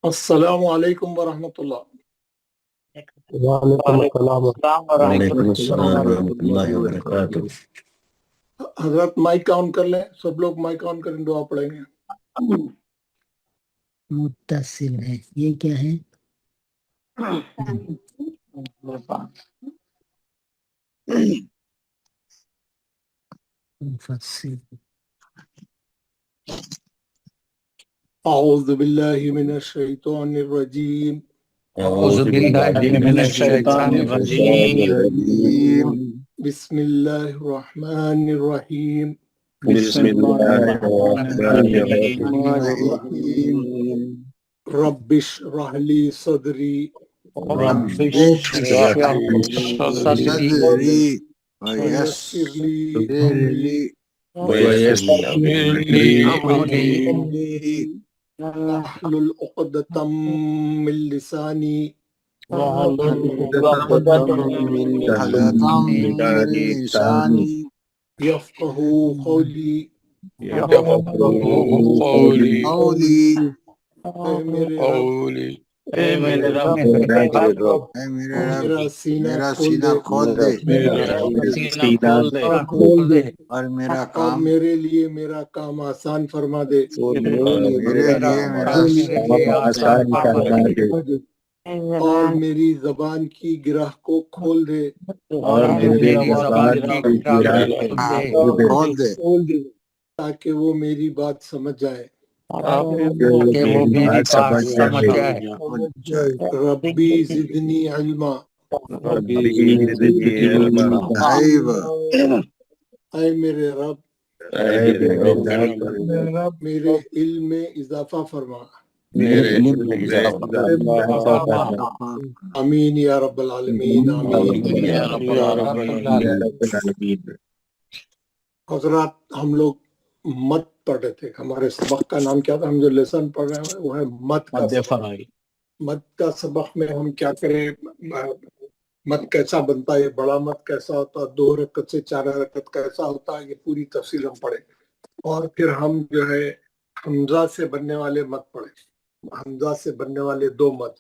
السلام علیکم ورحمۃ اللہ۔ وعلیکم السلام وعلیکم السلام ورحمۃ اللہ وبرکاتہ۔ حضرت مائک آن کر لیں، سب لوگ مائک آن کریں، دعا پڑھیں گے۔ متصل ہے، یہ کیا ہے؟ منفصل۔ اعوذ باللہ من الشیطان الرجیم، اعوذ باللہ من الشیطان الرجیم، بسم اللہ الرحمن الرحیم، بسم اللہ الرحمن الرحیم، رب اشرح لی صدری رب اشرح لي صدری ویسر لی امری ويسر لي أمري واحلل عقدۃ من لسانی یفقہوا قولی۔ اے میرے رب، میرا سینہ کھول دے اور میرا اور کام میرے لیے میرا کام آسان فرما دے، اور میری زبان کی گرہ کو کھول دے، کھول دے تاکہ وہ میری بات سمجھ جائے۔ ربی زدنی علما، اے میرے رب میرے علم میں اضافہ فرما۔ آمین یا رب العالمین، آمین یا رب العالمین۔ حضرات، ہم لوگ مت پڑھ رہے تھے، ہمارے سبق کا نام کیا تھا؟ ہم جو لیسن پڑھ رہے ہیں وہ ہے مت کا سبق۔ مت کا سبق میں ہم کیا کریں؟ مت کیسا بنتا ہے، بڑا مت کیسا ہوتا ہے، 2 رکعت سے 4 رکعت کیسا ہوتا ہے، یہ پوری تفصیل ہم پڑھیں۔ اور پھر ہم جو ہے حمزہ سے بننے والے مت پڑھیں، حمزہ سے بننے والے 2 مت،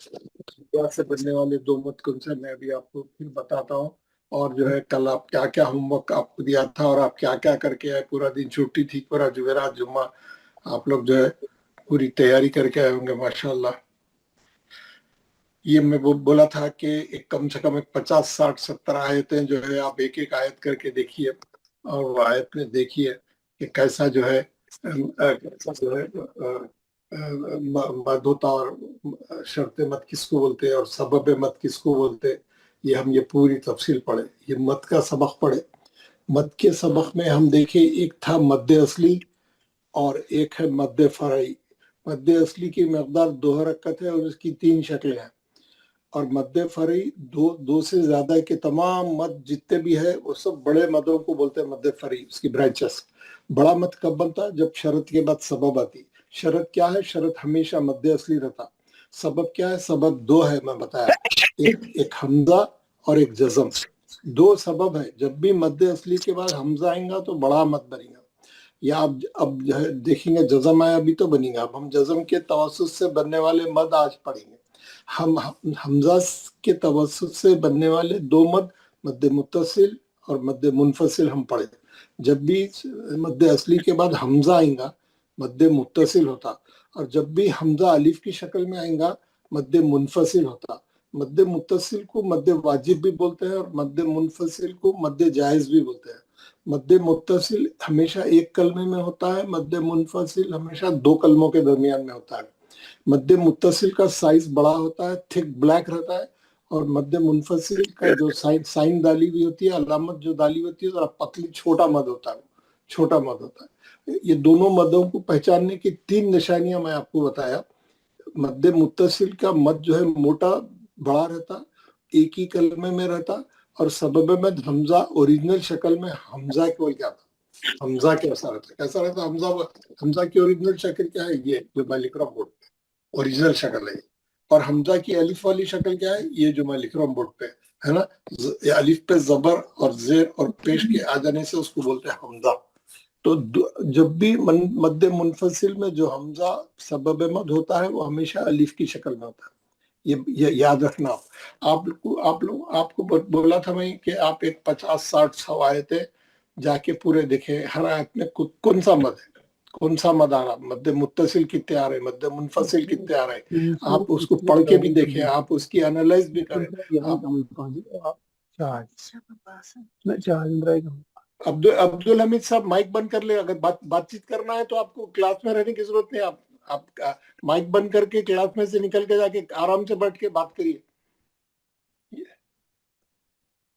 حمزہ سے بننے والے 2 مت کون سے میں بھی آپ کو پھر بتاتا ہوں۔ اور جو ہے کل آپ کیا کیا ہوم ورک آپ کو دیا تھا اور آپ کیا کیا کر کے آئے، پورا دن چھٹی تھی، پورا جمعرات جمعہ آپ لوگ جو ہے پوری تیاری کر کے آئے ہوں گے ماشاءاللہ۔ یہ میں بولا تھا کہ کم سے کم 50 60 70 آیتیں جو ہے آپ ایک ایک آیت کر کے دیکھیے، اور وہ آیت میں دیکھیے کہ کیسا جو ہے مد ہوتا اور شرط مت کس کو بولتے ہیں اور سبب مت کس کو بولتے ہیں، یہ ہم یہ پوری تفصیل پڑھے، یہ مت کا سبق پڑھے۔ مد کے سبق میں ہم دیکھیں، ایک تھا مد اصلی اور ایک ہے مد فرعی۔ مد اصلی کی مقدار 2 رکعت ہے اور اس کی 3 شکلیں ہیں، اور مد فرعی 2 سے زیادہ کے تمام مد جتنے بھی ہے وہ سب بڑے مدوں کو بولتے ہیں مد فرعی، اس کی برانچز۔ بڑا مد کب بنتا؟ جب شرط کے بعد سبب آتی۔ شرط کیا ہے؟ شرط ہمیشہ مد اصلی رہتا۔ سبب کیا ہے؟ سبب 2 ہے، میں بتایا، ایک حمزہ اور ایک جزم، 2 سبب ہے۔ جب بھی مد اصلی کے بعد حمزہ آئیں گا تو بڑا مد بنے گا، یا اب جو ہے دیکھیں گے جزم آیا ابھی تو بنے گا۔ اب ہم جزم کے توسط سے بننے والے مد آج پڑھیں گے۔ ہم حمزہ کے توسط سے بننے والے 2 مد، مد متصل اور مد منفصل ہم پڑھیں۔ جب بھی مد اصلی کے بعد حمزہ آئیں گا مد متصل ہوتا، اور جب بھی حمزہ الف کی شکل میں آئیں گا مد منفصل ہوتا۔ مد متصل کو مد واجب بھی بولتے ہیں اور مد منفصل کو مد جائز بھی بولتے ہیں۔ مد متصل ہمیشہ ایک کلمے میں ہوتا ہے، مد منفصل ہمیشہ 2 کلموں کے درمیان میں ہوتا ہے۔ مد متصل کا سائز بڑا ہوتا ہے، تھک بلیک رہتا ہے، اور مد منفصل کا جو سائن ڈالی ہوئی ہوتی ہے، علامت جو ڈالی ہوتی ہے، ذرا پتلی چھوٹا مد ہوتا ہے، چھوٹا مد ہوتا ہے۔ یہ دونوں مدوں کو پہچاننے کی 3 نشانیاں میں آپ کو بتایا۔ مد متصل کا مد جو ہے موٹا بڑا رہتا، ایک ہی کلمے میں رہتا، اور سبب مد حمزہ اوریجنل شکل میں حمزہ کو کیا تھا، حمزہ کیسا رہتا، کیسا رہتا حمزہ کی اوریجنل شکل کیا ہے؟ یہ جو میں لکھ رہا ہوں بورڈ پہ اوریجنل شکل ہے، اور حمزہ کی الف والی شکل کیا ہے؟ یہ جو میں لکھ رہا ہوں بورڈ پہ ہے نا، الف پہ زبر اور زیر اور پیش کے آ جانے سے اس کو بولتے ہیں حمزہ۔ تو جب بھی مد منفصل میں جو حمزہ سبب مد ہوتا ہے وہ ہمیشہ الف کی شکل میں ہوتا ہے. یہ یاد رکھنا. آپ کو بولا تھا میں کہ آپ ایک 50-60 آیتیں جا کے پورے دیکھیں، ہر آیت میں کون سا مد ہے، کون سا مد آ رہا، مد متصل کتنے آ رہے، مد منفصل کتنے آ رہے. آپ اس کو پڑھ کے بھی دیکھیں، آپ اس کی انالائز بھی کریں. عبد الحمید صاحب مائک بند کر لیں. اگر بات چیت کرنا ہے تو آپ کو کلاس میں رہنے کی ضرورت نہیں. آپ مائک بند کر کے کلاس میں سے نکل کے جا کے آرام سے بیٹھ کے بات کریے.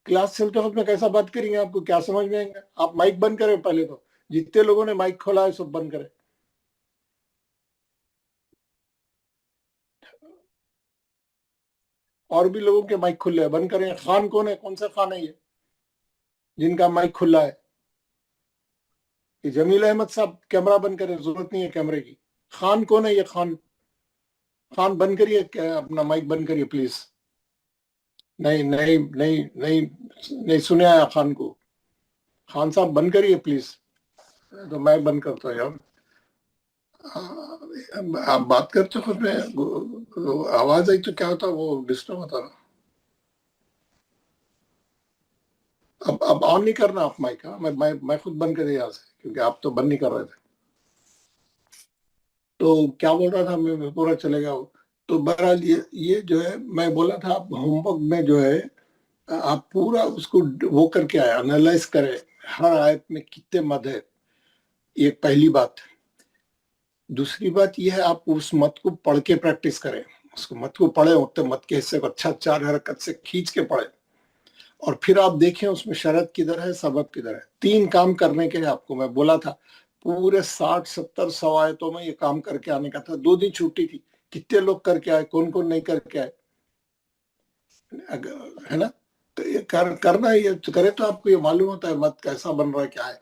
کلاس چلتے وقت میں کیسا بات کریں گے، آپ کو کیا سمجھ میں آئیں گے؟ آپ مائک بند کریں پہلے تو. جتنے لوگوں نے مائک کھولا ہے سب بند کریں. اور بھی لوگوں کے مائک کھلے ہیں، بند کریں. خان کون ہے؟ کون سا خان ہے یہ جن کا مائک کھلا ہے؟ یہ جمیل احمد صاحب کیمرہ بند کریں، ضرورت نہیں ہے کیمرے کی. خان کون ہے یہ؟ خان بند کریے اپنا مائک بند کریے پلیز. نہیں سنے آیا خان کو. خان صاحب بند کریے پلیز. تو میں بند کرتا ہوں. آپ بات کرتے خود میں آواز آئی تو کیا ہوتا، وہ ڈسٹرب ہوتا نا. اب آن نہیں کرنا آپ مائک. میں خود بند کر دیا سے، کیونکہ آپ تو بند نہیں کر رہے تھے. تو کیا بول رہا تھا میں پورا چلے گا. تو بہرحال یہ جو ہے میں بولا تھا، آپ ہوم ورک میں جو ہے آپ پورا اس کو وہ کر کے آئے، انالائز کرے ہر آیت میں کتنے مد ہے. یہ پہلی بات. دوسری بات یہ ہے آپ اس مت کو پڑھ کے پریکٹس کریں. اس کو مت کو پڑھیں، ہوتے مت کے حصے کو اچھا 4 حرکت سے کھینچ کے پڑھیں، اور پھر آپ دیکھیں اس میں شرط کدھر ہے، سبب کدھر ہے. 3 کام کرنے کے لیے آپ کو میں بولا تھا. پورے 60-70 آیتوں میں یہ کام کر کے آنے کا تھا. 2 دن چھٹی تھی. کتنے لوگ کر کے آئے، کون نہیں کر کے آئے، ہے نا. تو یہ کرنا ہے، یہ کرے تو آپ کو یہ معلوم ہوتا ہے مت کیسا بن رہا ہے، کیا ہے.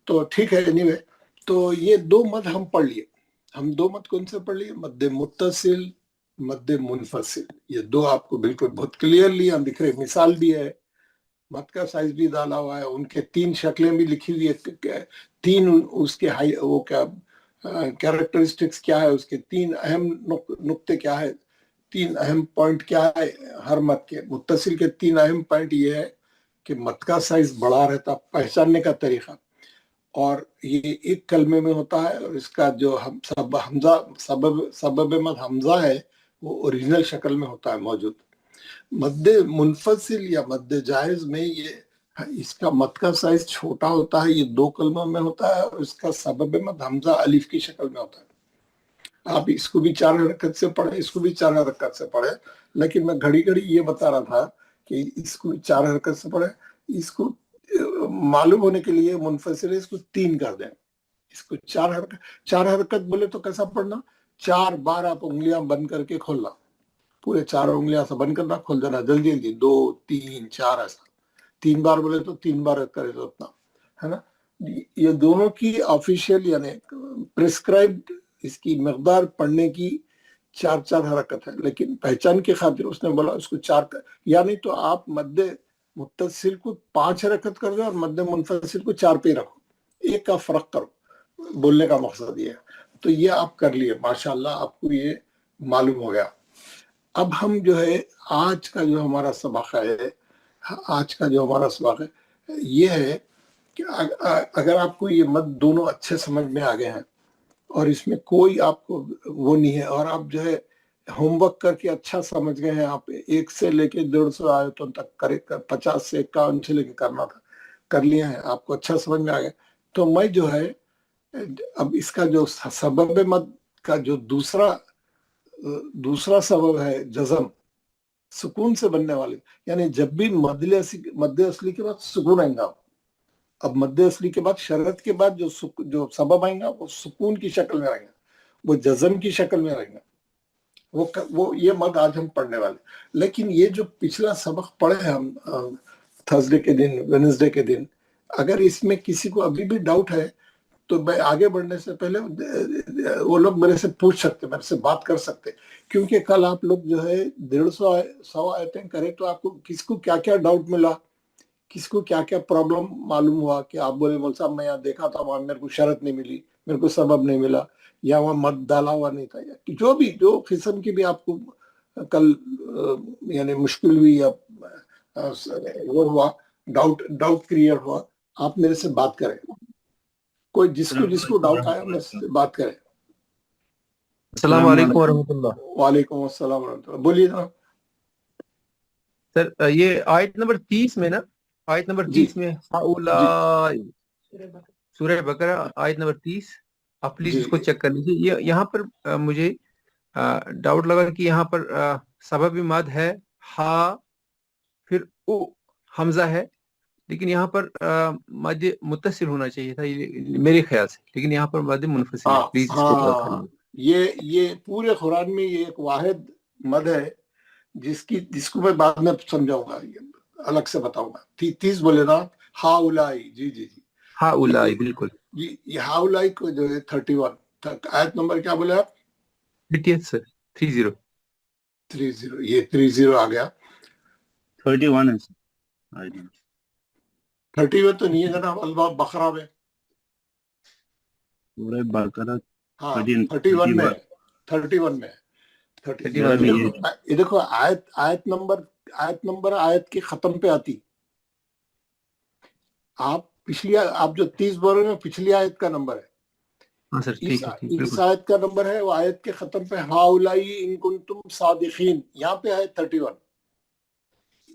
تو ٹھیک ہے. اینی وے، تو یہ 2 مد ہم پڑھ لیے. ہم 2 مد کون سے پڑھ لیے؟ مد متصل، مد منفصل. یہ 2 آپ کو بالکل بہت کلیئرلی ہم دکھ رہے. مثال بھی ہے، مد کا سائز بھی ڈالا ہوا ہے، ان کے 3 شکلیں بھی لکھی ہوئی ہے. 3 اس کے وہ کیا کیریکٹرسٹکس کیا ہے، اس کے 3 اہم نقطے کیا ہے، 3 اہم پوائنٹ کیا ہے ہر مد کے. متصل کے 3 اہم پوائنٹ یہ ہے کہ مد کا سائز بڑا رہتا، پہچاننے کا طریقہ، اور یہ ایک کلمے میں ہوتا ہے، اور اس کا جو حمزہ سبب مد حمزہ ہے وہ اوریجنل شکل میں ہوتا ہے موجود. مد منفصل یا مد جائز میں یہ اس کا مد کا سائز چھوٹا ہوتا ہے. یہ 2 کلموں میں ہوتا ہے، اور اس کا سبب مد حمزہ الف کی شکل میں ہوتا ہے. آپ اس کو بھی 4 حرکت سے پڑھیں، اس کو بھی 4 حرکت سے پڑھیں. لیکن میں گھڑی یہ بتا رہا تھا کہ اس کو 4 حرکت سے پڑھیں. اس کو معلوم ہونے کے لیے منفصل ہے، اس کو 3 کر دیں. اس کو 4 حرکت بولے تو کیسا پڑھنا؟ 4 بار آپ انگلیاں بند کر کے کھولنا، پورے 4 انگلیاں سے بند کرنا، کھول دینا جلدی 2 3 4 ایسا. 3 بار بولے تو 3 بار کرے تو اتنا، ہے نا. یہ دونوں کی آفیشیل یعنی پرسکرائبڈ اس کی مقدار پڑھنے کی 4 حرکت ہے. لیکن پہچان کی خاطر اس نے بولا اس کو 4 یعنی تو آپ مد متصل کو 5 حرکت کر دو اور مد منفصل کو 4 پہ رکھو، ایک کا فرق کرو. بولنے کا مقصد یہ ہے. تو یہ آپ کر لیے، ماشاءاللہ آپ کو یہ معلوم ہو گیا. اب ہم جو ہے آج کا جو ہمارا سبق ہے یہ ہے کہ اگر آپ کو یہ مد دونوں اچھے سمجھ میں آ گئے ہیں اور اس میں کوئی آپ کو وہ نہیں ہے، اور آپ جو ہے ہوم ورک کر کے اچھا سمجھ گئے ہیں، آپ 1 سے لے کے 150 آیتوں تک کرے، 50 سے 51 سے لے کے کرنا تھا کر لیا ہے، آپ کو اچھا سمجھ میں آ گیا. تو میں جو ہے اب اس کا جو سبب مد کا جو دوسرا سبب ہے جزم، سکون سے بننے والے، یعنی جب بھی مد اصلی کے بعد سکون آئیں گا. اب مد اصلی کے بعد شرط کے بعد جو سبب آئیں گا وہ سکون کی شکل میں آئیں گا، وہ جزم کی شکل میں آئیں گا. وہ یہ مد آج ہم پڑھنے والے. لیکن یہ جو پچھلا سبق پڑھے ہم تھرسڈے کے دن، وینسڈے کے دن، اگر اس میں کسی کو ابھی بھی ڈاؤٹ ہے تو میں آگے بڑھنے سے پہلے وہ لوگ میرے سے پوچھ سکتے، میرے سے بات کر سکتے. کیونکہ کل آپ لوگ جو ہے 150 آیتیں کرے تو آپ کو کس کو کیا کیا ڈاؤٹ ملا، किसी को क्या क्या प्रॉब्लम मालूम हुआ कि आप बोले मौलवी साहब मैं यहाँ देखा था, वहां मेरे को शरत नहीं मिली, मेरे को सबब नहीं मिला, या वहां मत डाला हुआ नहीं था, या जो भी जो किस्म की भी आपको कल यानी मुश्किल हुई या वो हुआ, डाउट क्रिएट हुआ, आप मेरे से बात करें। कोई जिसको डाउट आया मेरे से बात करें। अस्सलाम वालेकुम वरहमतुल्लाह। वालेकुम अस्सलाम वरहमतुल्लाह। बोलिए ना सर ये आयत नंबर 30 में ना, आयत नंबर जी 30 में हाउला, सूरह बकरा आयत नंबर 30, आप प्लीज जी इसको चेक कर लीजिए। ये यहाँ पर मुझे डाउट लगा कि यहाँ पर सबब मद है हा, फिर ओ हमजा है, लेकिन यहाँ पर मद मुत्तसिल होना चाहिए था ये मेरे ख्याल से, लेकिन यहाँ पर मद मुनफसिल है। हाँ प्लीज इसको चेक कर हाँ, लीजिए। ये पूरे कुरान में ये एक वाहिद मद है जिसको मैं बाद में समझाऊंगा, अलग से बताऊंगा। 30 बोले ना, हाउलाई, जी जी जी, हाउला ये बिल्कुल ये हाउलाई को जो है 31 आयत नंबर क्या बोले आप? 30 सर, 30 30, ये 30 आ गया। 31 है सर। 30 में तो नहीं है जनाब, अल्लाह बकरा में। पूरे बकरा हाँ 31 में 31 में 31 में ये देखो आयत नंबर आयत के खत्म पे आती। आप जो 30 बोल रहे हो पिछली आयत का नंबर है। हाँ सर, ठीक है, ठीक, इस बिल्कुल आयत का नंबर है वो आयत के खत्म पे हाउलाई इन कुंतुम सादिकीन, यहाँ पे है 31।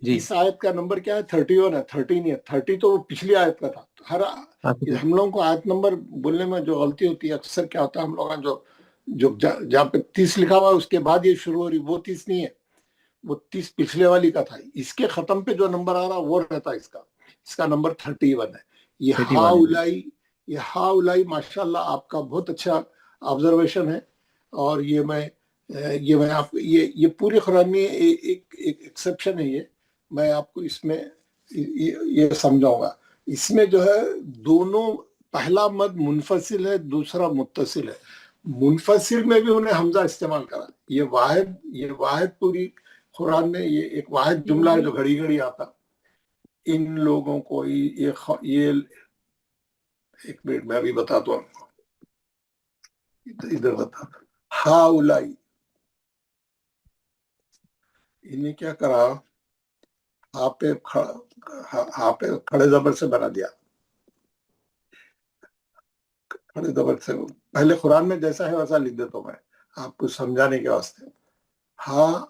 जी। इस आयत का नंबर क्या है? 31 है, 30 नहीं है। 30 तो वो पिछली आयत का था। हर हम लोगों को आयत नंबर बोलने में जो गलती होती है अक्सर क्या होता है, हम लोग जो जहाँ पे 30 लिखा हुआ है उसके बाद ये शुरू हो रही, वो 30 नहीं है, वो 30 पिछले वाली का था। इसके खत्म पे जो नंबर आ रहा वो रहता है इसका नंबर 31 है। ये 31 हाउलाई माशाल्लाह आपका बहुत अच्छा ऑब्जर्वेशन है। और ये मैं आपको ये पूरे कुरान में एक एक्सेप्शन है। ये मैं आपको इसमें ये समझाऊंगा। इसमें जो है दोनों, पहला मद मुनफसिल है, दूसरा मुत्तसिल है। मुनफसिल में भी उन्हें हमजा इस्तेमाल करा। ये वाहिद पूरी कुरान में ये एक वाहिद जुमला है जो घड़ी घड़ी आता। इन लोगों को ये एक मिनट मैं अभी बताता हूँ, इधर बता। हाउलाई, इन्हें क्या करा, हाँ पे खड़े जबर से बना दिया। खड़े जबर से पहले कुरान में जैसा है वैसा लिख देता हूं मैं आपको समझाने के वास्ते। हाउलाई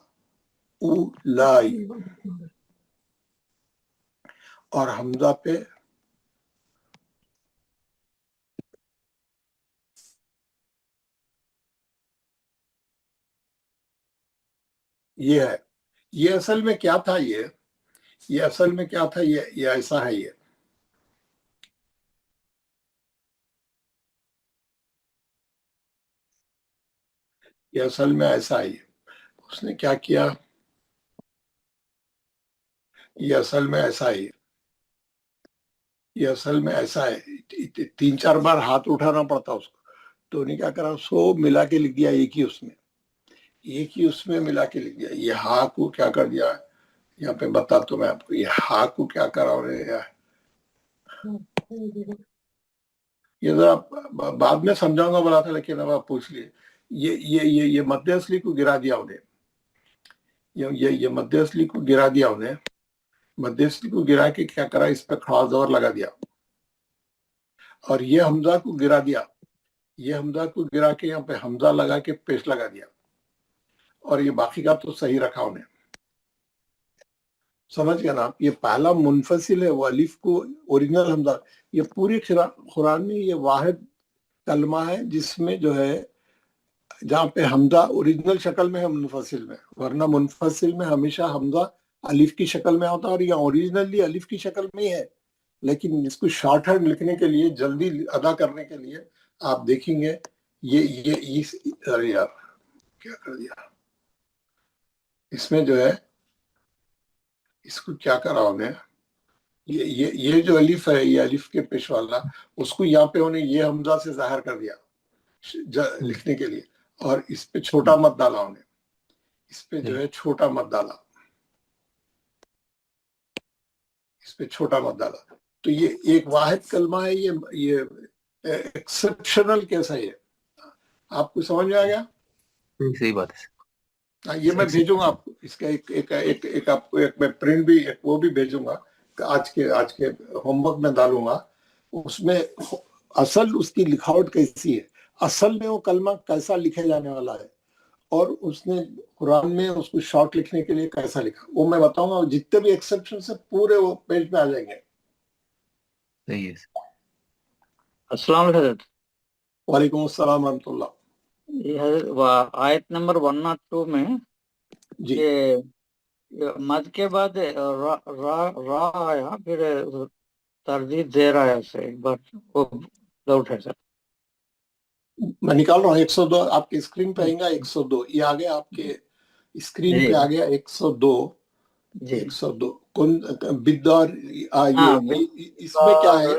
और हमजा पे ये है। ये असल में क्या था, ये असल में क्या था, ये ऐसा है। ये असल में ऐसा है। उसने क्या किया, ये असल में ऐसा है। ये असल में ऐसा है, 3-4 बार हाथ उठाना पड़ता उसको। तो उन्हें क्या करा, सो मिला के लिख दिया एक ही उसमें मिला के लिख दिया। ये हा को क्या कर दिया, यहाँ पे बता तो मैं आपको, ये हा को क्या करा उन्हें, ये जरा बाद में समझाऊंगा बोला था, लेकिन अब आप पूछ लिए। ये मध्य असली को गिरा दिया उन्हें। ये मध्य असली को गिरा दिया उन्हें। मध्य असली को गिरा के क्या करा, इस पे खड़ा जोर लगा दिया। और ये हमजा को गिरा दिया। ये हमजा को गिरा के यहाँ पे हमजा लगा के पेश लगा दिया। और ये बाकी का तो सही रखा उन्हें। समझ गया ना आप? ये पहला मुनफसिल है, वो अलिफ को ओरिजिनल हमजा। ये पूरी कुरान में ये वाहिद कलमा है जिसमें जो है, जहाँ पे हमजा ओरिजिनल शक्ल में है मुनफसिल में, वरना मुनफसिल में हमेशा हमजा अलिफ की शक्ल में होता है, और यहाँ ओरिजिनली अलिफ की शक्ल में ही है। लेकिन इसको शॉर्ट हैंड लिखने के लिए, जल्दी अदा करने के लिए आप देखेंगे अरे यार क्या कर दिया इसमें जो है, इसको क्या करा उन्हें, ये जो अलिफ है, ये अलिफ के पेश वाला, उसको यहाँ पे उन्हें ये हमजा से जाहिर कर दिया लिखने के लिए। और इस पे छोटा मत डाला उन्हें, इस पे जो है छोटा मत डाला। اس پہ چھوٹا مت ڈالا. تو یہ ایک واحد کلمہ ہے, یہ ایکسپشنل کیس ہے. یہ آپ کو سمجھ میں آ گیا؟ صحیح بات ہے. یہ میں بھیجوں گا آپ کو, اس کا ایک آپ کو ایک میں پرنٹ بھی وہ بھی بھیجوں گا, آج کے ہوم ورک میں ڈالوں گا. اس میں اصل اس کی لکھاوٹ کیسی ہے, اصل میں وہ کلمہ کیسا لکھے جانے والا ہے, اور اس نے قرآن میں اس کو شارٹ لکھنے کے لیے کیسا لکھا, وہ میں بتاؤں گا. جتنے بھی ایکسیپشن سے پورے وہ پیج پہ آ جائیں گے. صحیح ہے. السلام علیکم حضرت. وعلیکم السلام ورحمۃ اللہ. یہ حضرت آیت نمبر 102 میں جی یہ مد کے بعد را آیا, پھر تردید زیر آیا سے ایک بار وہ ڈاؤٹ ہے سر. میں نکال رہا ہوں. 102 آپ کے اسکرین پہ آئیں گا. 102 یہ آ گیا آپ کے اسکرین پہ آ گیا. 102 جی 102 کون بدار. ہاں اس میں کیا ہے,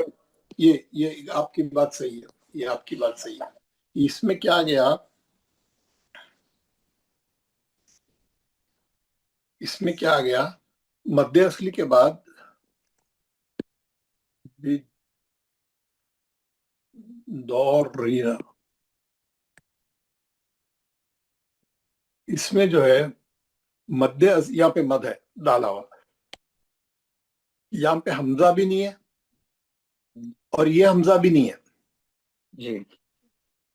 یہ آپ کی بات صحیح ہے, یہ آپ کی بات صحیح ہے. اس میں کیا گیا, اس میں کیا گیا, مد اصلی کے بعد دور رینا, اس میں جو ہے مد یہاں پہ مد ہے ڈالا ہوا, یہاں پہ حمزہ بھی نہیں ہے اور یہ حمزہ بھی نہیں ہے. جی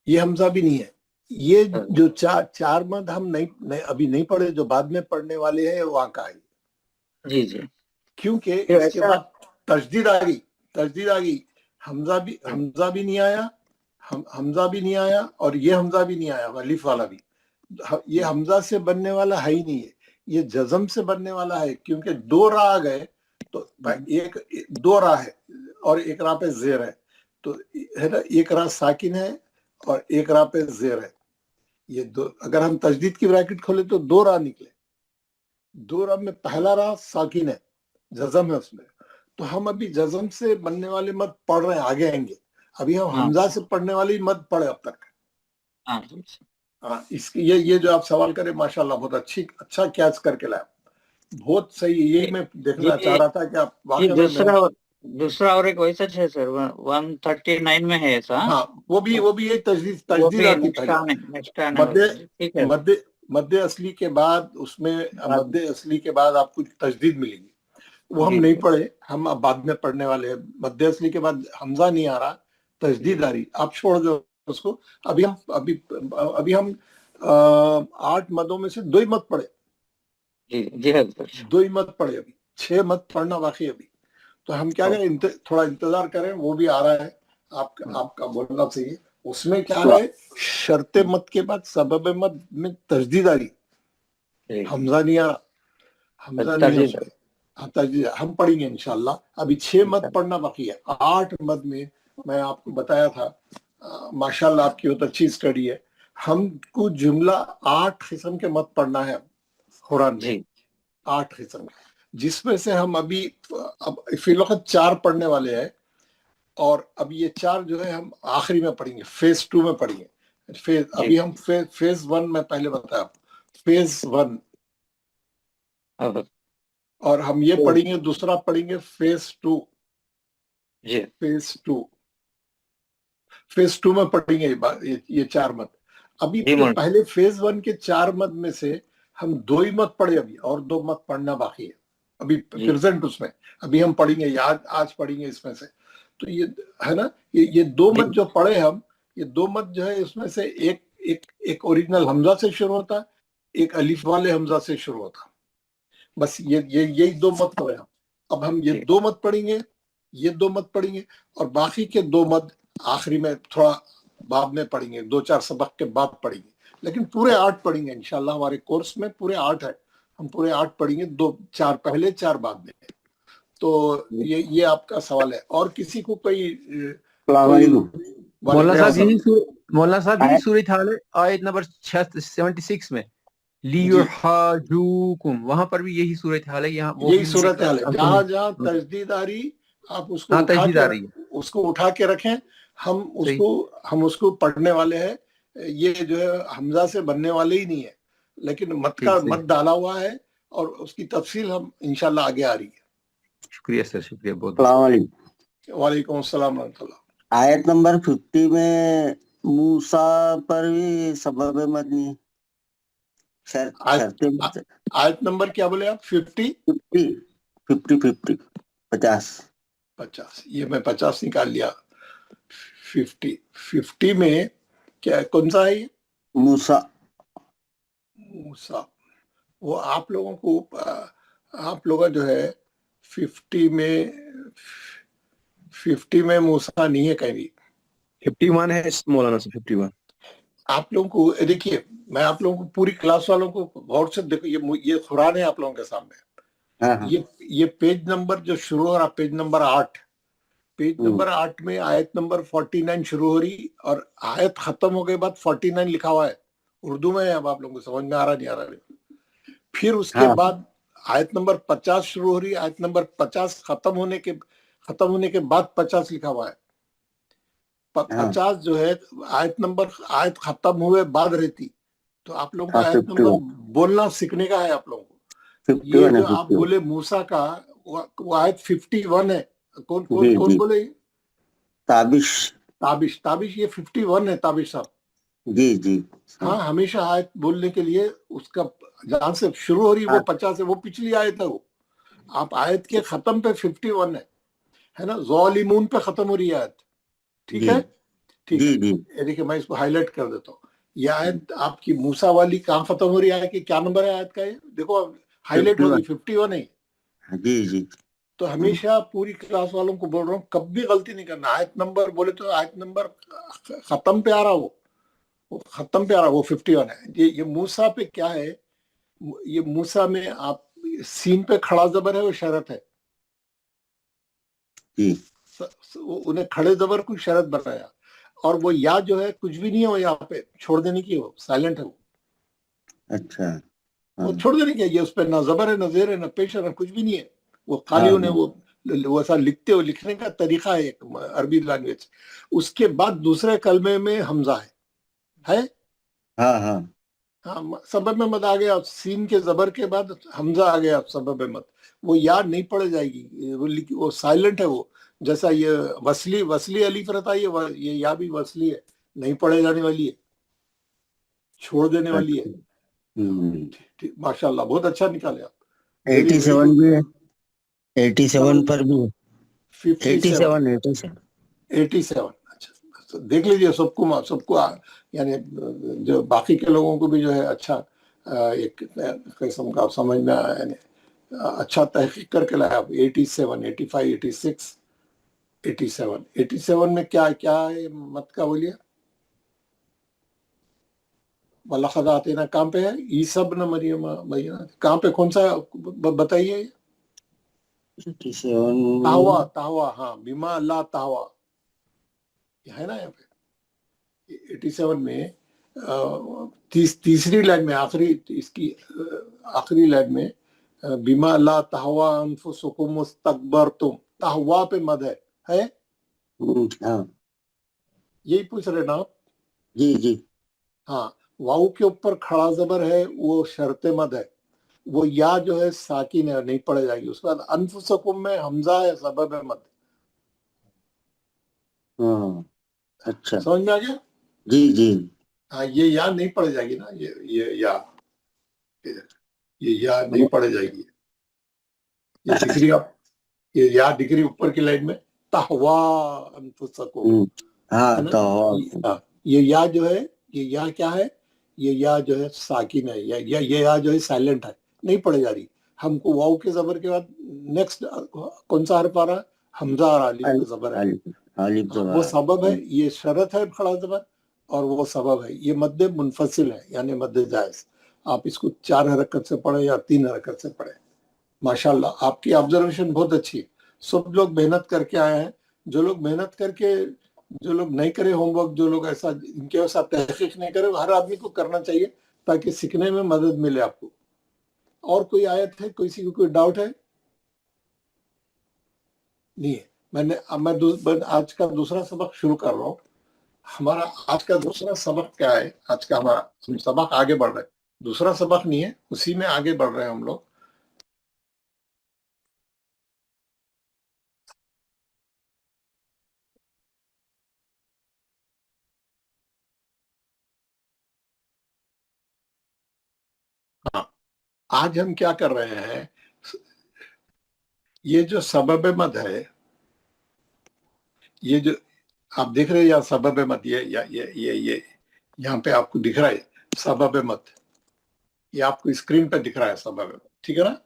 یہ حمزہ بھی نہیں ہے. یہ جو چار مد ہم نہیں ابھی نہیں پڑھے, جو بعد میں پڑھنے والے ہیں وہاں کا ہے. جی جی کیونکہ اس کے بعد تشدید آ گئی. حمزہ بھی نہیں آیا, حمزہ بھی نہیں آیا, اور یہ حمزہ بھی نہیں آیا, الف والا بھی. یہ حمزہ سے بننے والا ہے ہی نہیں ہے, یہ جزم سے بننے والا ہے. کیونکہ دو را آ گئے تو ایک دو را ہے اور ایک را پہ زیر ہے, تو ہے نا, ایک را ساکن ہے اور ایک را پہ زیر ہے. یہ دو, اگر ہم تجدید کی بریکٹ کھولے تو دو را نکلے. دو را میں پہلا را ساکن ہے, جزم ہے اس میں. تو ہم ابھی جزم سے بننے والے مد پڑھ رہے ہیں, آگے آئیں گے. ابھی ہم حمزہ سے پڑھنے والے مد پڑھے اب تک. اس کی یہ جو آپ سوال کرے ماشاءاللہ بہت اچھا کیچ کر کے لایا, بہت صحیح. یہی میں دیکھنا چاہ رہا تھا کہ آپ واقعی میں دوسرا اور ایک ویسا ہے سر 139 میں ہے ایسا. ہاں وہ بھی ایک تجدید آتی پہلے. مد اصلی کے بعد اس میں مد اصلی کے بعد آپ کو تجدید ملے گی, وہ ہم نہیں پڑھے, ہم اب بعد میں پڑھنے والے ہیں. مد اصلی کے بعد حمزہ نہیں آ رہا, تجدید آ رہی. آپ چھوڑ دو اس کو. ابھی ہم 8 مدوں میں سے 2 ہی مد پڑھے. جی 2 ہی مد پڑھے, ابھی 6 مد پڑھنا باقی ابھی. تو ہم کیا کریں, تھوڑا انتظار کریں, وہ بھی آ رہا ہے. آپ کا بولنا چاہیے. اس میں کیا ہے, شرط مد کے بعد سبب مد میں تجدید آ رہی, حمزہ نہیں آ رہا. حمزہ نہیں ہے, تجدید ہم پڑھیں گے انشاءاللہ. ابھی 6 مد پڑھنا باقی ہے. 8 مد میں آپ کو بتایا تھا, ماشاءاللہ آپ کی بہت اچھی اسٹڈی ہے. ہم کو جملہ 8 قسم کے مد پڑھنا ہے قرآن میں, 8 قسم, جس میں سے ہم ابھی فی الوقت 4 پڑھنے والے ہیں. اور اب یہ 4 جو ہے ہم آخری میں پڑھیں گے, فیز 2 میں پڑھیں گے. ابھی ہم فیز 1 میں پہلے بتایا آپ, فیز 1, اور ہم یہ پڑھیں گے, دوسرا پڑھیں گے فیز 2. فیز 2 میں پڑھیں گے یہ 4 مد. ابھی پہلے فیز 1 کے 4 مد میں سے ہم 2 ہی مد پڑھے ابھی, اور 2 مد پڑھنا باقی ہے ابھی پریزنٹ. اس میں ابھی ہم پڑھیں گے, آج پڑھیں گے اس میں سے. تو یہ ہے نا, یہ 2 مد جو پڑھے ہم, یہ 2 مد جو ہے اس میں سے ایک اوریجنل حمزہ سے شروع ہوتا, ایک الف والے حمزہ سے شروع ہوتا. بس یہی 2 مد پڑھے ہم. اب ہم یہ 2 مد پڑھیں گے, یہ 2 مد پڑھیں گے, اور باقی کے 2 مد آخری میں تھوڑا بعد میں پڑھیں گے, 2-4 سبق کے بعد پڑھیں گے. لیکن پورے 8 پڑھیں گے انشاءاللہ. ہمارے کورس میں پورے 8 ہے, ہم پورے 8 پڑھیں گے, 4 پہلے 4 بعد میں. تو یہ آپ کا سوال ہے. اور کسی کو کوئی مولانا صاحب یہی صورت حال ہے آیت نمبر 76 میں, لیحاجوکم, وہاں پر بھی یہی صورت حال ہے. یہی صورت حال ہے, جہاں تجدید آ رہی آپ اس کو اٹھا کے رکھیں. ہم اس کو پڑھنے والے ہیں. یہ جو ہے حمزہ سے بننے والے ہی نہیں ہے, لیکن مد ڈالا ہوا ہے, اور اس کی تفصیل ہم انشاءاللہ آگے آ رہی ہے. शुक्रिया सर, शुक्रिया बहुत। अस्सलाम वालेकुम। वालेकुम अस्सलाम रहमतुल्लाह। आयत नंबर 50 में मूसा पर भी सबब मदनी है, शर्ते मत आयत नंबर क्या बोले आप? 50 50 50 ये मैं 50 निकाल लिया। 50 में क्या कौन सा है ये? मूसा। मूसा। वो आप लोगों को आप लोग जो है 50 में मूसा नहीं है कहीं भी। 51 है मौलाना से 51। आप लोगों को देखिए, मैं आप लोगों को पूरी क्लास वालों को गौर से देखो, ये कुरान है आप लोगों के सामने। हाँ। ये पेज नंबर जो शुरू हो रहा, पेज नंबर 8, पेज नंबर 8 में आयत नंबर 49 शुरू हो रही और आयत खत्म हो गए बाद 49 लिखा हुआ है, उर्दू में है। अब आप लोगों को समझ में आ रहा नहीं आ रहा? फिर उसके बाद आयत नंबर 50 शुरू हो रही, आयत नंबर 50 खत्म होने के बाद 50 लिखा हुआ है। 50 जो है आयत खत्म हुए बाद रहती। तो आप लोगों को आयत नंबर बोलना सीखने का है आप लोगों को। ये जो आप बोले मूसा का, वो आयत 51 है। कौन बोले? ताबिश ये 51 है ताबिश साहब। जी। हाँ, हमेशा आयत बोलने के लिए उसका जहां से शुरू हो रही वो 50 है, वो पिछली आयत है। वो आप आयत के खत्म पे 51 है ना, ज़ालिमून पे खत्म हो रही है आयत। ठीक है, ठीक है। देखिए मैं इसको हाईलाइट कर देता हूँ। ये आयत आपकी मूसा वाली कहाँ खत्म हो रही है कि क्या नंबर है आयत का? ये देखो हाईलाइट हो गई, 51 है। जी। तो हमेशा पूरी क्लास वालों को बोल रहा हूँ, कभी गलती नहीं करना। आयत नंबर बोले तो आयत नंबर खत्म पे आ रहा, वो खत्म पे आ रहा, वो 51 है। ये मूसा पे क्या है? ये मूसा में आप सीन पे खड़ा जबर है, वो शरत है। उन्हें खड़े जबर को शरत बनाया, और वो या जो है कुछ भी नहीं है, वो यहाँ पे छोड़ देने की, वो साइलेंट है वो। अच्छा। वो छोड़ देने की, ये उस पर ना जबर है, ना जेर है, ना पेश है, ना कुछ भी नहीं है। वो खाली उन्हें वो ऐसा लिखने का तरीका है एक अरबी लैंग्वेज। उसके बाद दूसरे कलमे में हमजा है। हाँ। सबब में मत आ गया, सीन के जबर के बाद हमजा आ गया सबब में मत। वो याद नहीं पड़ जाएगी, वो साइलेंट है। वो जैसा ये वसली अलीफ रहता है, ये या भी वसली है, नहीं पढ़े जाने वाली है, छोड़ देने वाली है। ठीक, माशाल्लाह, बहुत अच्छा निकाले आप। 87 भी है, 87 पर भी है। 87। अच्छा, तो देख लीजिए सबको यानी जो बाकी के लोगों को भी जो है अच्छा एक किस्म का समझ में आया, यानी अच्छा तहकीक करके लाया आप। 87, 85, 86, 87 में क्या है मत का बोलिए? वलक़द आतैना कहाँ पे है? ईसा इब्न मरियम कहाँ पे, कौन सा बताइए? ताहवा, हाँ, बिमा अल्लाह ताहवा है ना यहाँ पे 87 में। तीसरी लाइन में, आखिरी लाइन में बिमा अल्लाह ताहवा अनफुसुकुम मुस्तकबरतुम, ताहवा पे मद है? यही पूछ रहे ना आप? जी। हाँ, वाऊ के ऊपर खड़ा जबर है, वो शर्ते मद है। वो या जो है साकिन है, नहीं पढ़े जाएगी। उसके बाद अनफुसकुम में हमजा है, सबब है मद। अच्छा, समझ में आ गया? जी। हाँ, ये या नहीं पढ़े जाएगी ना, ये या नहीं पढ़े जाएगी। ये डिग्री आप, ये या डिग्री ऊपर की लाइन में ताहवा अनफुसकुम, ये या जो है, ये या क्या है? ये या जो है साकिन है, ये या जो है साइलेंट है, नहीं पढ़े जा रही। हमको वाव के जबर के बाद नेक्स्ट कौन सा हर्फ आ रहा है? हमजा आ रहा, अलिफ का जबर है, वो सबब है। ये शरत है खड़ा जबर, और वो सबब है। ये मद्द मुनफसिल है, यानी मद्द जायज। आप इसको 4 हरकत से पढ़े या 3 हरकत से पढ़े। माशाल्लाह, आपकी ऑब्जर्वेशन बहुत अच्छी है। सब लोग मेहनत करके आए हैं। जो लोग मेहनत करके, जो लोग नहीं करे होमवर्क, जो लोग ऐसा इनके साथ तहकीक नहीं करे, हर आदमी को करना चाहिए ताकि सीखने में मदद मिले आपको। और कोई आयत है, किसी को कोई डाउट है? नहीं है। मैं आज का दूसरा सबक शुरू कर रहा हूँ। हमारा आज का दूसरा सबक क्या है? आज का हमारा सबक आगे बढ़ रहा है, दूसरा सबक नहीं है, उसी में आगे बढ़ रहे हैं हम लोग। आज हम क्या कर रहे हैं, ये जो सबब मद है, ये जो आप देख रहे हैं या सबब मद, ये यहाँ पे आपको दिख रहा है सबब मद, ये आपको स्क्रीन पे दिख रहा है सबब मद, ठीक है ना?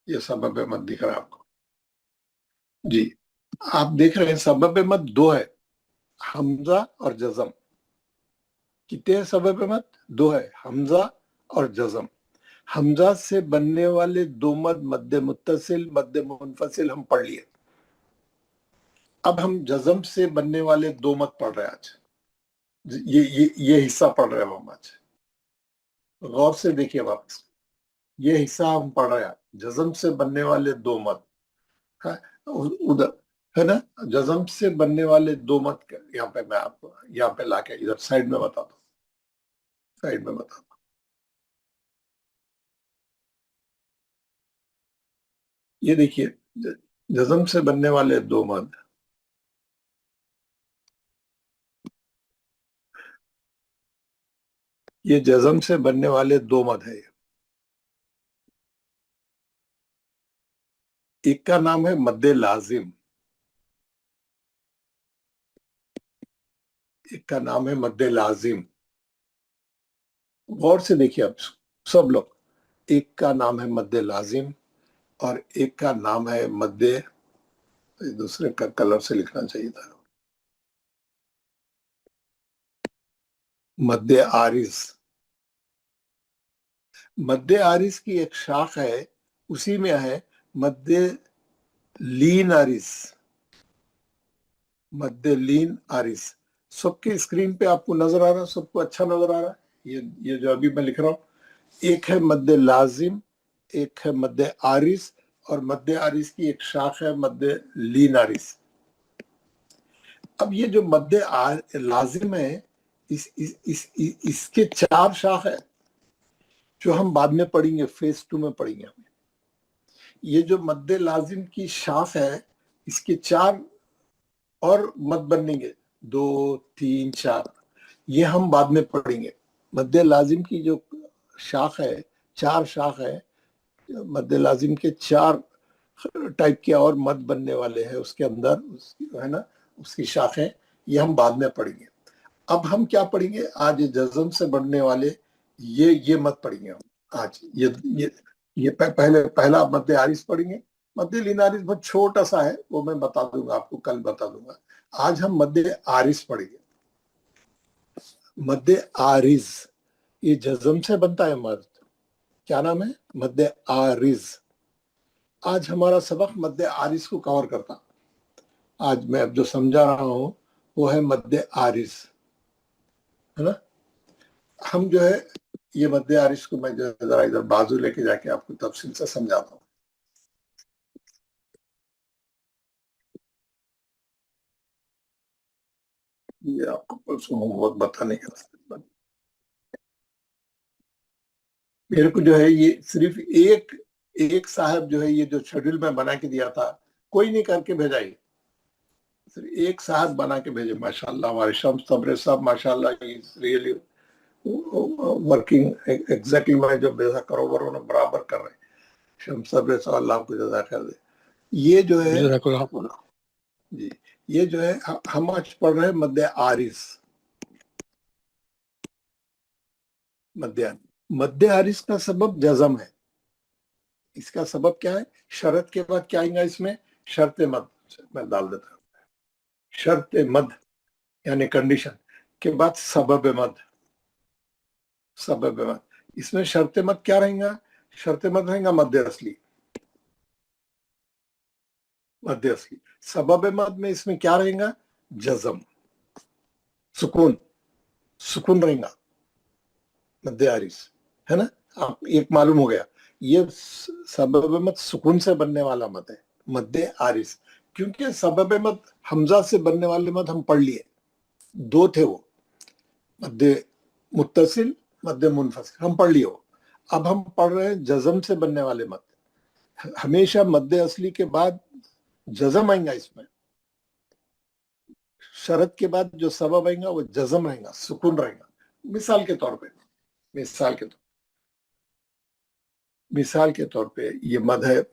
ये सबब मद दिख रहा है आपको जी। आप देख रहे हैं सबब मद दो है, हमजा और जज़म। कितने हैं सबब मद? दो है, हमजा और जज़म। हमजा से बनने वाले दो मद, मद्दे मुत्तसिल, मद्दे मुनफसिल हम पढ़ लिए। अब हम जज़म से बनने वाले दो मद पढ़ रहे हैं आज। ये हिस्सा पढ़ रहे हैं हम आज। गौर से देखिए वापस, ये हिस्सा हम पढ़ रहे हैं, जज़म से बनने वाले दो मद है उधर, है ना? जज़म से बनने वाले दो मद यहाँ पे मैं आपको यहाँ पे लाके इधर साइड में बताता हूँ, साइड में बताता हूँ। ये देखिए, जज़म से बनने वाले दो मद, ये जज़म से बनने वाले दो मद है। एक का नाम है मद्दे लाजिम, एक का नाम है मद्दे लाजिम। गौर से देखिए आप सब लोग, एक का नाम है मद्दे लाजिम और एक का नाम है मद्दे, दूसरे का कलर से लिखना चाहिए था, मद्दे आरिज। मद्दे आरिज की एक शाख है, उसी में है मद्दे लीन आरिज, मद्दे लीन आरिज। सबके स्क्रीन पे आपको नजर आ रहा है, सबको अच्छा नजर आ रहा है? ये जो अभी मैं लिख रहा हूँ, एक है मद्दे लाजिम, एक है मद्दे आरिज, और मद्दे आरिज की एक शाख है मद्दे लीन आरिज। अब ये जो मद्दे लाजिम है, इसके चार शाख है जो हम बाद में पढ़ेंगे, फेज 2 में पढ़ेंगे हम। ये जो मद्दे लाजिम की शाख है, इसके चार और मद बनेंगे, 2 3 4, ये हम बाद में पढ़ेंगे। मद्दे लाजिम की जो शाख है, चार शाख है, मद्दे लाजिम के चार टाइप के और मद बनने वाले हैं उसके अंदर, है ना, उसकी शाखें, ये हम बाद में पढ़ेंगे। अब हम क्या पढ़ेंगे आज? जज़म से बनने वाले ये मद पढ़ेंगे हम आज। ये पहला मद्दे आरिज पढ़ेंगे। मद्दे लीन आरिज बहुत छोटा सा है, वो मैं बता दूंगा आपको, कल बता दूंगा। आज हम मद्दे आरिज पढ़ेंगे। मद्दे आरिज ये जज़म से बनता है मद, क्या नाम है? मद्दे आरिज। आज हमारा सबक मद्दे आरिज को कवर करता। आज मैं अब जो समझा रहा हूं वो है मद्दे आरिज, है ना? हम जो है ये मद्दे आरिज को मैं जो जरा इधर बाजू लेके जाके आपको तफसील से समझाता हूँ। ये आपको परसों होमवर्क बताने के रास्ते, मेरे को जो है ये सिर्फ एक साहब जो है ये जो शेड्यूल में बना के दिया था, कोई नहीं करके भेजा, ये सिर्फ एक साहब बना के भेजे। माशाल्लाह, हमारे शम्स तबरे साहब माशाल्लाह, रियली वर्किंग एग्जैक्टली मैं जो बेजा करोबर उन्हें बराबर कर रहे। शम्स तबरे साहब अल्लाह को जज़ा खैर दे। ये जो है जी, ये जो है हम आज पढ़ रहे हैं मद्दे आरिज। मद्दे आरिज का सबब जज़म है। इसका सबब क्या है? शरत के बाद क्या आएगा इसमें? शर्त मद। मैं डाल देता हूँ, शर्त मद यानी कंडीशन के बाद सबब मद। सबब मद, इसमें शर्त मद क्या रहेगा? शर्त मद रहेगा मद्दे असली, मद्दे असली। सबब मद में इसमें क्या रहेगा? जज़म, सुकून, सुकून रहेगा मद्दे आरिज, है ना? आप एक मालूम हो गया, ये सबब मद सुकून से बनने वाला मद है, मद्दे आरिज। क्योंकि सबब मद हमजा से बनने वाले मद हम पढ़ लिए, दो थे वो, मद्दे मुत्तसिल, मद्दे मुनफसिल, हम पढ़ लिए वो। अब हम पढ़ रहे हैं जज़म से बनने वाले मद। हमेशा मद्दे असली के बाद जज़म आएगा, इसमें शरत के बाद जो सबब आएगा वो जज़म रहेगा, सुकून रहेगा। मिसाल के तौर पे मिसाल के तौर पे ये मद है,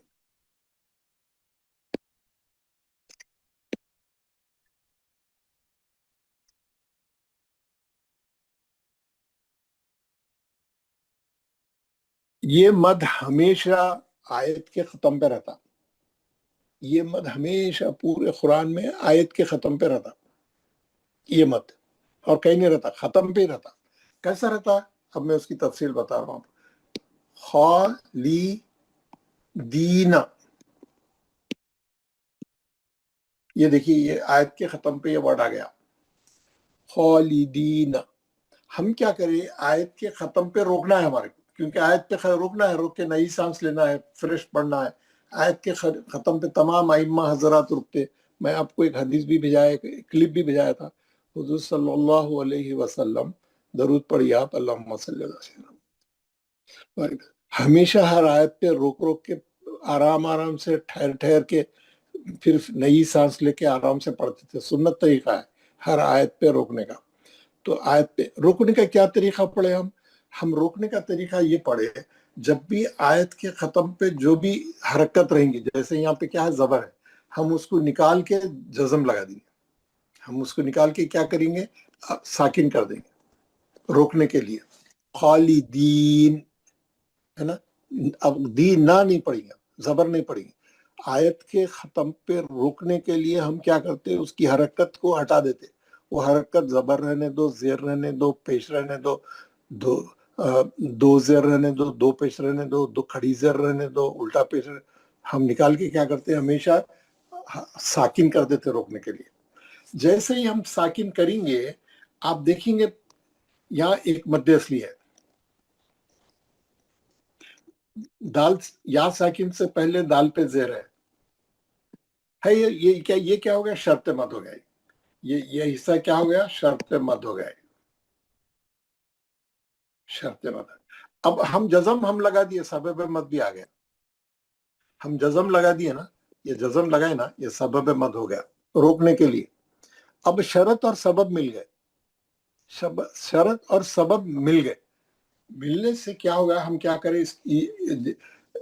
ये मद हमेशा आयत के खत्म पे रहता, ये मद हमेशा पूरे कुरान में आयत के खत्म पे रहता, ये मद, और कहीं नहीं रहता, खत्म पे ही रहता। कैसा रहता? अब मैं उसकी तफसील बता रहा हूँ। खालिदीना, ये देखिए, ये आयत के खत्म पे ये वर्ड आ गया, खालिदीना। हम क्या करें, आयत के खत्म पे रोकना है हमारे को, क्योंकि आयत पे रोकना है, रोक के नई सांस लेना है, फ्रेश पढ़ना है। आयत के खत्म पे तमाम आइम्मा हजरात रुकते। मैं आपको एक हदीस भी भेजाया, एक क्लिप भी भेजाया था। हुजूर सल्लल्लाहु अलैहि वसल्लम, दरूद पढ़िए आप, अल्लाहुम्मा सल्ली अला सय्यिदना। हमेशा हर आयत पे रोक रोक के, आराम आराम से, ठहर ठहर के, फिर नई सांस लेके आराम से पढ़ते थे। सुन्नत तरीका है हर आयत पे रोकने का। तो आयत पे रोकने का क्या तरीका पढ़े हम रोकने का तरीका ये पढ़े, जब भी आयत के खत्म पे जो भी हरकत रहेंगी, जैसे यहाँ पे क्या है, जबर है, हम उसको निकाल के जज़म लगा देंगे। हम उसको निकाल के क्या करेंगे, साकिन कर देंगे रोकने के लिए। खालिदीन है ना, अब दीन ना नहीं पढ़ेंगे, जबर नहीं पढ़ेंगे। आयत के खत्म पे रोकने के लिए हम क्या करते हैं, उसकी हरकत को हटा देते। वो हरकत जबर रहने दो, जेर रहने दो, पेश रहने दो, दो जेर रहने दो, दो पेश रहने दो, दो खड़ी जेर रहने दो, उल्टा पेश हम निकाल के क्या करते हैं, हमेशा साकिन कर देते रोकने के लिए। जैसे ही हम साकिन करेंगे, आप देखेंगे यहाँ एक मद्दे असली है, दाल या साकिन से पहले दाल पे जेर है ये क्या हो गया, शर्त मद हो गया। ये हिस्सा क्या हो गया, शर्त मद हो गया, शर्त मद। अब हम जज़म हम लगा दिए, सबब मद भी आ गया। हम जज़म लगा दिए ना, ये जज़म लगाए ना, ये सबब मद हो गया रोकने के लिए। अब शरत और सबब मिल गए, शरत और सबब मिल गए। मिलने से क्या होगा, हम क्या करें,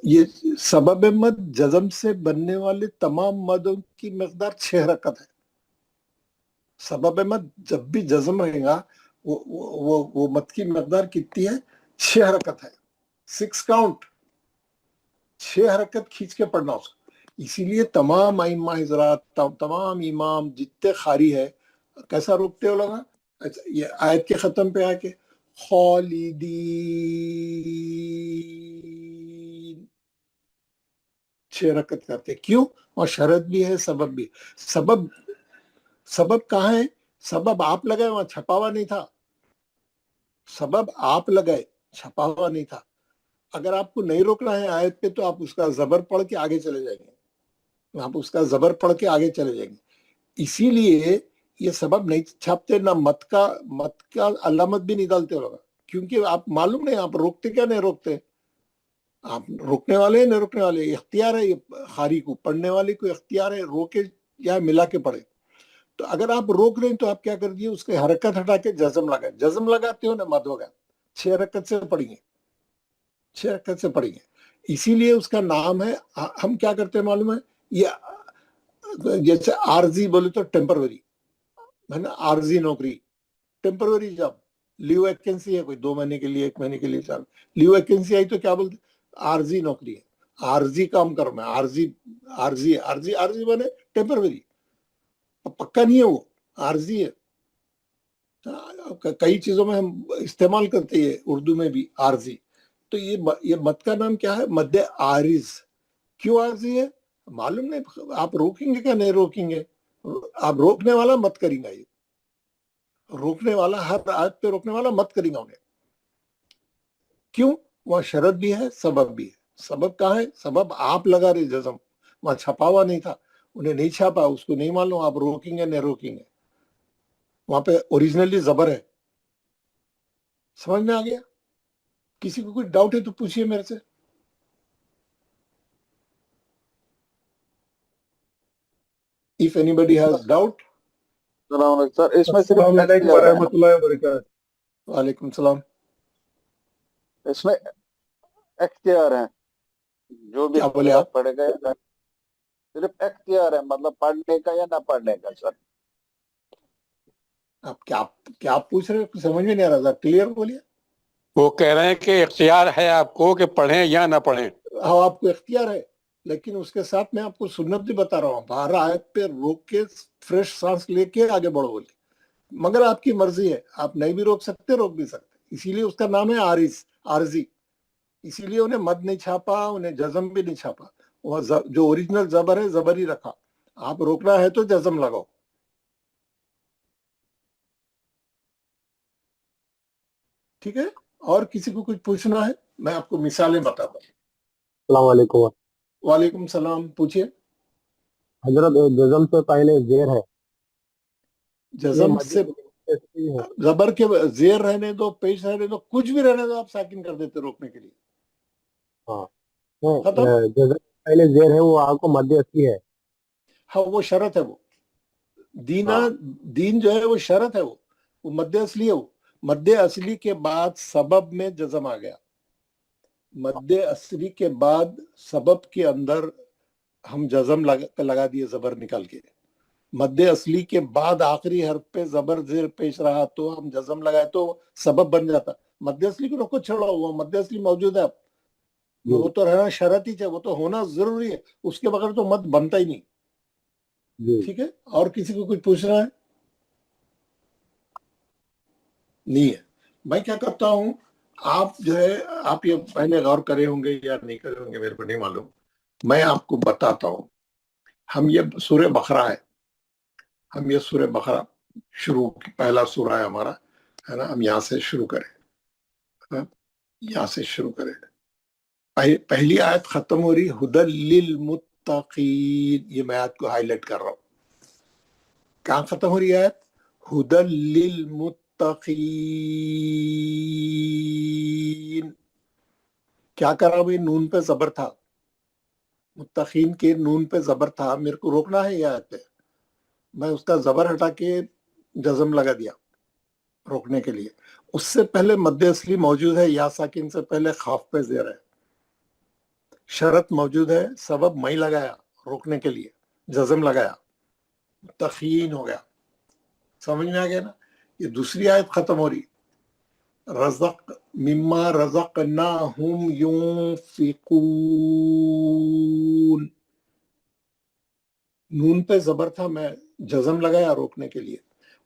ये सबब मद जज़म से बनने वाले तमाम मदों की मकदार 6 हरकत है। सबब मद जब भी जज़म रहेगा, वो मद की मकदार कितनी है, 6 हरकत है, 6 काउंट, 6 हरकत खींच के पढ़ना उसको। इसीलिए तमाम आइम्मा हज़रात, तमाम इमाम जितने खारी है, कैसा रोकते हो लोग, अच्छा ये आयत के खत्म पे आके खालिदीन 6 हरकत करते। क्यों? और शरत भी है, सबब भी। सबब कहाँ है, सबब आप लगाए, वहां छपा हुआ नहीं था। सबब आप लगाए, छपा हुआ नहीं था। अगर आपको नहीं रोकना है आयत पे, तो आप उसका जबर पढ़ के आगे चले जाएंगे, आप उसका जबर पढ़ के आगे चले जाएंगे। इसीलिए ये सबब नहीं छापते, ना मत का अलामत भी नहीं डालते लोग, क्योंकि आप मालूम नहीं आप रोकते क्या नहीं रोकते। आप रोकने वाले नहीं रोकने वाले, इख्तियार है ये खारी को, पढ़ने वाले को इख्तियार है रोके या मिला के पढ़े। तो अगर आप रोक रहे हैं तो आप क्या कर दिए, उसके हरकत हटा के जज़म लगाए। जज़म लगाते हो ना, मद होगा। 6 हरकत से पढ़ेंगे, 6 हरकत से पढ़ेंगे। इसीलिए उसका नाम है, हम क्या करते हैं मालूम है, ये जैसे आरजी बोले तो टेम्परवरी है ना, आरजी नौकरी, टेम्परवरी जॉब, लीव वैकेंसी है कोई 2 महीने के लिए, 1 महीने के लिए, 4 लीव वैकेंसी आई तो क्या बोलते, आरजी नौकरी है, आरजी काम कर मैं, आरजी आरजी आरजी आरजी बने टेम्परवरी, पक्का नहीं है वो, आरजी है। कई चीजों में हम इस्तेमाल करते हैं, उर्दू में भी आरजी। तो ये मद का नाम क्या है, मद्दे आरिज। क्यों आरजी है मालूम नहीं, आप रोकेंगे क्या नहीं रोकेंगे, आप रोकने वाला मत करेंगे, ये रोकने वाला, हर आयत पे रोकने वाला मत करेंगे उन्हें। क्यों? वहां शरत भी है, सबब भी है। सबब कहाँ है, सबब आप लगा रहे जज़म, वहां छपा हुआ नहीं था, उन्हें नहीं छापा, उसको नहीं मालूम आप रोकेंगे नहीं रोकेंगे, वहां पे ओरिजिनली जबर है। समझ में आ गया? किसी को कोई डाउट है तो पूछिए मेरे से। If anybody has doubt. Sir इसमें सिर्फ अस्सलाम वालेकुम व रहमतुल्लाहि व बरकातहू। वालेकुम सलाम। इसमें اختیار ہے جو بھی کیا بولے آپ؟ پڑھے گا یا صرف اختیار ہے مطلب پڑھنے کا یا نہ پڑھنے کا سر. آپ کیا پوچھ رہے ہو؟ سمجھ میں نہیں آ رہا تھا، کلیئر بولیے. وہ کہہ رہے ہیں کہ اختیار ہے آپ کو کہ پڑھیں یا نہ پڑھیں. ہاں آپ کو اختیار ہے، لیکن اس کے ساتھ میں آپ کو سنت بھی بتا رہا ہوں. 12 آیت پہ روک کے فریش سانس لے کے آگے بڑھو بولے، مگر آپ کی مرضی ہے، آپ نہیں بھی روک سکتے، روک بھی سکتے. اسی لیے اس کا نام ہے عارضی. اسی لیے انہیں مد نہیں چھاپا، انہیں جزم بھی نہیں چھاپا. وہ جو اوریجنل زبر ہے زبر ہی رکھا. آپ روکنا ہے تو جزم لگاؤ. ٹھیک ہے، اور کسی کو کچھ پوچھنا ہے؟ میں آپ کو مثالیں بتاتا ہوں. السلام علیکم. وعلیکم السلام، پوچھئے. حضرت جزم سے پہلے زیر ہے، جزم سے زبر کے زیر رہنے دو، پیش رہنے دو، کچھ بھی رہنے دو، آپ ساکن کر دیتے روکنے کے لیے. ختم. جزم سے پہلے زیر ہے وہ آپ کو مد اصلی ہے. ہاں وہ شرط ہے. وہ دین جو ہے وہ شرط ہے. وہ مد اصلی ہے. وہ مد اصلی کے بعد سبب میں جزم آ گیا. مد اصلی کے بعد سبب کے اندر ہم جزم لگا دیے زبر نکال کے. مد اصلی کے بعد آخری حرف پہ زبر زیر پیش رہا تو ہم جزم لگائے تو سبب بن جاتا. مد اصلی کو روکو، چھوڑو، وہ مد اصلی موجود ہے. اب وہ تو رہنا شرط ہی ہے، وہ تو ہونا ضروری ہے. اس کے بغیر تو مد بنتا ہی نہیں. ٹھیک ہے، اور کسی کو کچھ پوچھنا ہے؟ نہیں ہے. میں کیا کرتا ہوں، آپ جو ہے آپ یہ پہلے غور کرے ہوں گے یا نہیں کرے ہوں گے میرے کو نہیں معلوم. میں آپ کو بتاتا ہوں. ہم یہ سورہ بقرہ ہے، ہم یہ سورہ بقرہ شروع پہلا سورہ ہے ہمارا، ہے نا. ہم یہاں سے شروع کریں، یہاں سے شروع کریں. پہلی آیت ختم ہو رہی ہدی للمتقین. یہ میں آیت کو ہائی لائٹ کر رہا ہوں. کہاں ختم ہو رہی ہے آیت؟ ہدی للمتقین. کیا کرا بھائی؟ نون پہ زبر تھا، متقین کے نون پہ زبر تھا. میرے کو روکنا ہے یہ آیت پہ. میں اس کا زبر ہٹا کے جزم لگا دیا روکنے کے لیے. اس سے پہلے مد اصلی موجود ہے، یا ساکن سے پہلے خاف پہ زیر ہے. شرط موجود ہے، سبب میں لگایا روکنے کے لیے، جزم لگایا، تخیین ہو گیا. سمجھ میں آ گیا نا. یہ دوسری آیت ختم ہو رہی رزق مما رزقناہم ينفقون. نون پہ زبر تھا، میں جزم لگایا روکنے کے لیے.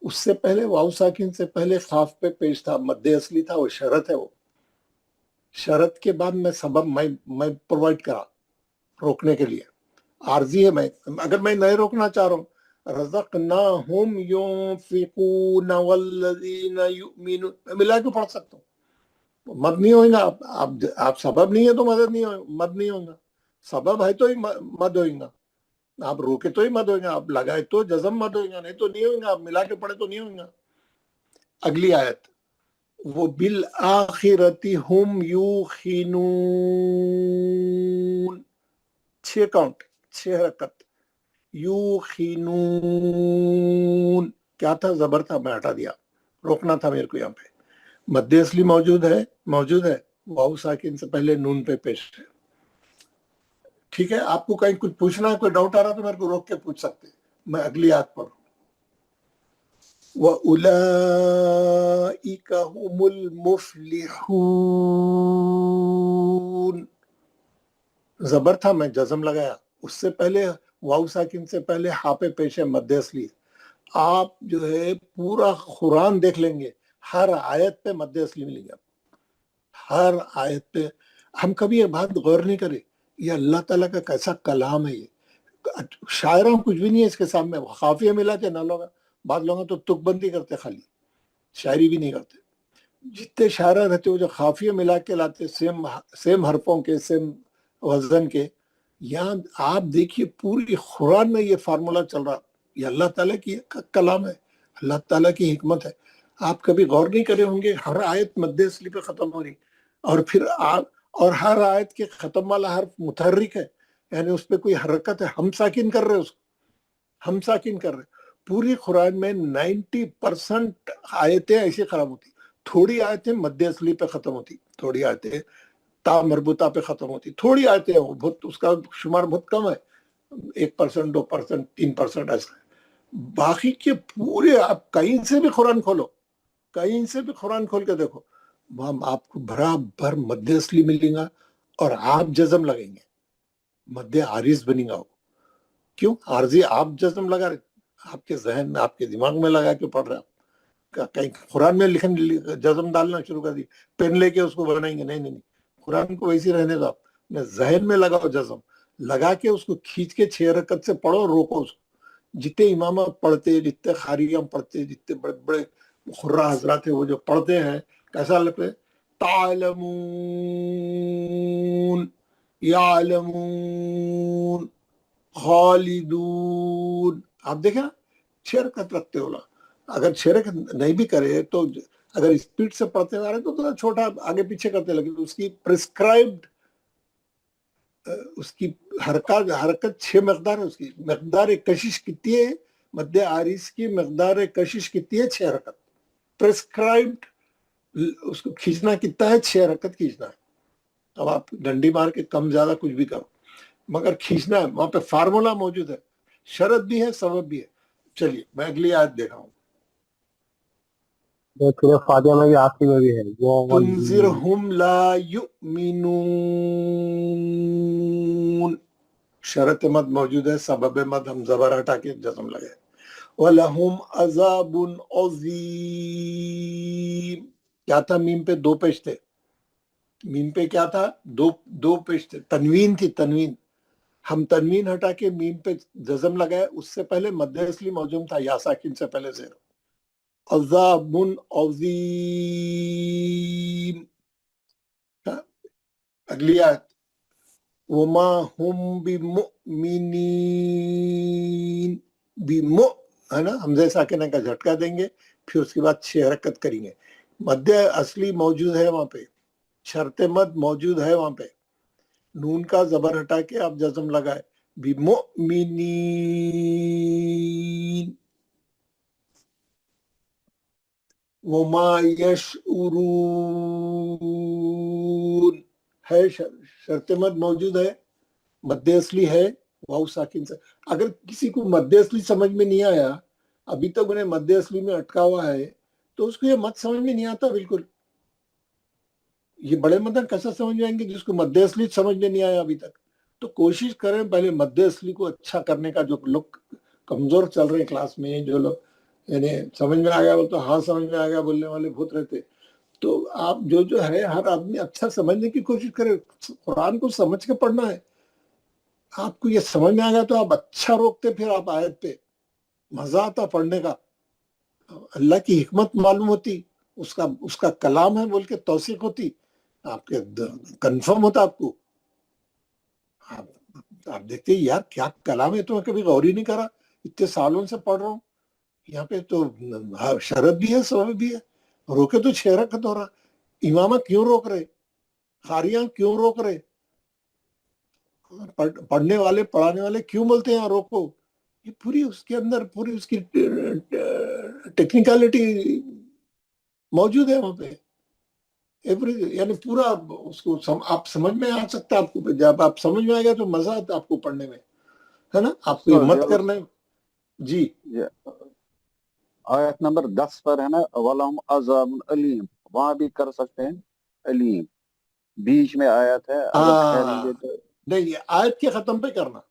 اس سے پہلے واو ساکن سے پہلے خاف پہ پیش تھا، مد اصلی تھا، وہ شرط ہے. وہ شرط کے بعد میں سبب میں پرووائڈ کرا روکنے کے لیے. عارضی ہے. میں اگر میں نہیں روکنا چاہ رہا ہوں، رزقناہم ينفقون والذین یؤمنون، میں ملا کے پڑھ سکتا ہوں. مد نہیں ہوئے گا. آپ سبب نہیں ہے تو مد نہیں ہوگا. سبب ہے تو ہی مد ہوئے گا. آپ روکے تو ہی مد ہوئے گا، آپ لگائے تو جزم مد ہوئے گا، نہیں تو نہیں ہوئے گا. آپ ملا کے پڑھے تو نہیں ہوئے گا. اگلی آیت وہ بالآخرۃ ہم یوقنون. 6 کاؤنٹ، 6 حرکت. یوقنون کیا تھا؟ زبر تھا، میں ہٹا دیا. روکنا تھا میرے کو. یہاں پہ مد اصلی موجود ہے واو ساکن سے پہلے نون پہ پیش ہے. ٹھیک ہے. آپ کو کہیں کچھ پوچھنا ہے، کوئی ڈاؤٹ آ رہا تو میرے کو روک کے پوچھ سکتے. میں اگلی آیت پڑھوں. وَأُولَئِكَ هُمُ الْمُفْلِحُونَ. زبر تھا، میں جزم لگایا. اس سے پہلے واو ساکن سے پہلے ہا پہ پیش ہے، مد اصلی. آپ جو ہے پورا قرآن دیکھ لیں گے، ہر آیت پہ مد اصلی ملیں گے. ہر آیت پہ. ہم کبھی یہ بات غور نہیں کرے، یہ اللہ تعالیٰ کا کیسا کلام ہے. یہ شاعروں کچھ بھی نہیں ہے اس کے سامنے. خافیہ ملاتے نہ لوگ، بعض لوگوں تو تک بندی کرتے، خالی شاعری بھی نہیں کرتے. جتنے شاعرہ رہتے ہو جو خافیہ ملا کے لاتے، سیم حرفوں کے، سیم وزن کے. یہاں آپ دیکھیے پوری قرآن میں یہ فارمولا چل رہا. یہ اللہ تعالیٰ کی کلام ہے، اللہ تعالیٰ کی حکمت ہے. آپ کبھی غور نہیں کرے ہوں گے، ہر آیت مد اصلی پہ ختم ہو رہی، اور پھر اور ہر آیت کے ختم والا حرف متحرک ہے، یعنی اس پہ کوئی حرکت ہے. ہم ساکن کر رہے، اس کو ہم ساکن کر رہے. پوری قرآن میں 90% آیتیں ایسی خراب ہوتی. थोड़ी आयतें मध्य असली पे खत्म होती, थोड़ी आयतें ता मरबूता पे खत्म होती, थोड़ी आयतें हो, बहुत उसका शुमार बहुत कम है, 1%, 2%, 3% ऐसा है। बाकी के पूरे आप कहीं से भी कुरान खोलो, कहीं से भी कुरान खोल के देखो, वहां आपको बराबर मध्य असली मिलेगा और आप जज्म लगेंगे, मध्य आरिज बनेगा वो। क्यों आरजी आप जज्म लगा रहे, आपके जहन में आपके दिमाग में लगा के पढ़ रहे आप, कहीं कुरान में लिखन जज्म डालना शुरू कर दी, पेन लेके उसको बनाएंगे, नहीं नहीं नहीं, कुरान को वैसे रहने दो, आप जहन में लगाओ, जज्म लगा के उसको खींच के 6 रकत से पढ़ो, रोको उसको। जितने इमाम पढ़ते, जितने खारियां पढ़ते, जितने बड़े बड़े खुर्रा हजरात है वो जो पढ़ते हैं, कैसा लगता है, तालमून यालमून खालिदून, आप देखे ना 6 रकत रखते हो ना। अगर 6 रकत नहीं भी करे तो अगर स्पीड से पढ़ते आ रहे तो थोड़ा छोटा आगे पीछे करते, लेकिन उसकी प्रिस्क्राइब्ड उसकी हरकत 6 मकदार है, उसकी मकदार कशिश कितनी है, मध्य आरिस की मकदार कशिश कितनी है, 6 रकत प्रिस्क्राइब्ड, उसको खींचना कितना है, 6 रकत खींचना है। अब आप डंडी मार के कम ज्यादा कुछ भी करो, मगर खींचना है, वहां पे फार्मूला मौजूद है, शरत भी है, सबब भी है। चलिए मैं अगली आयत देखा हूं, सूरह फातिहा में भी आखिरी में भी है वो तुनज़िरहुम ला युमिनून, शरत मद मौजूद है, सबब मद हम जबर हटा के जज्म लगे, वलहुम अज़ाबुन अज़ीम, क्या था, मीम पे 2 पेश थे, मीम पे क्या था, दो पेश थे, तनवीन थी, तनवीन, हम तनवीन हटा के मीम पे जज्म लगाए, उससे पहले मध्य असली मौजूद था, या साकिन से पहले ज़ेर, अज़ाबुन अज़ीम। अगली आयत, वमा हुम बिमुमिनीन, बिमु है ना, हमज़े साकिना का झटका देंगे, फिर उसके बाद 6 हरकत करेंगे, मध्य असली मौजूद है वहां पे, शर्त मद मौजूद है वहां पे, नून का जबर हटा के आप जज्म लगाए, बिमुमिनीन, वमा यशउरून है, शर्त मद मौजूद है, मध्य असली है, वाउ साकिन से। अगर किसी को मध्य असली समझ में नहीं आया, अभी तक उन्हें मध्य असली में अटका हुआ है, तो उसको ये मत समझ में नहीं आता बिल्कुल। ये बड़े मदन कैसा समझ जाएंगे जिसको मध्य असली समझ में नहीं आया अभी तक। तो कोशिश करें पहले मध्य असली को अच्छा करने का। जो लोग कमजोर चल रहे हैं क्लास में, जो लोग यानी समझ में आ गया बोलते, हाँ समझ में आ गया बोलने वाले बहुत रहते, तो आप जो है हर आदमी अच्छा समझने की कोशिश करे, कुरान को समझ के पढ़ना है। आपको ये समझ में आ गया तो आप अच्छा रोकते, फिर आप आयत पे मजा आता पढ़ने का, अल्लाह की हिकमत मालूम होती, उसका कलाम है बोल के तौसीक होती, आपके कंफर्म होता आपको। आप देखते यार क्या कलाम है, तो मैं कभी गौर ही नहीं करा, इतने सालों से पढ़ रहा हूँ, यहाँ पे तो शरत भी है, सबब भी है, रोके तो 6 रकत हो रहा, इमामा क्यों रोक रहे, खारियां क्यों रोक रहे, पढ़ने वाले पढ़ाने वाले क्यों बोलते हैं रोको, ये पूरी उसके अंदर पूरी उसकी टेक्निकलिटी मौजूद है वहां पे, एवरी यानी पूरा उसको आप समझ में आ सकता है आपको। जब आप समझ में आएगा तो मजा आता है आपको पढ़ने में, है ना। आपको ये मत करना है जी। आयत नंबर 10 पर है ना, वलहुम अज़ाबुन अलीम, वहां भी कर सकते हैं अलीम, बीच में आयत है, अगर ठहरेंगे तो नहीं, आयत के खत्म पे करना,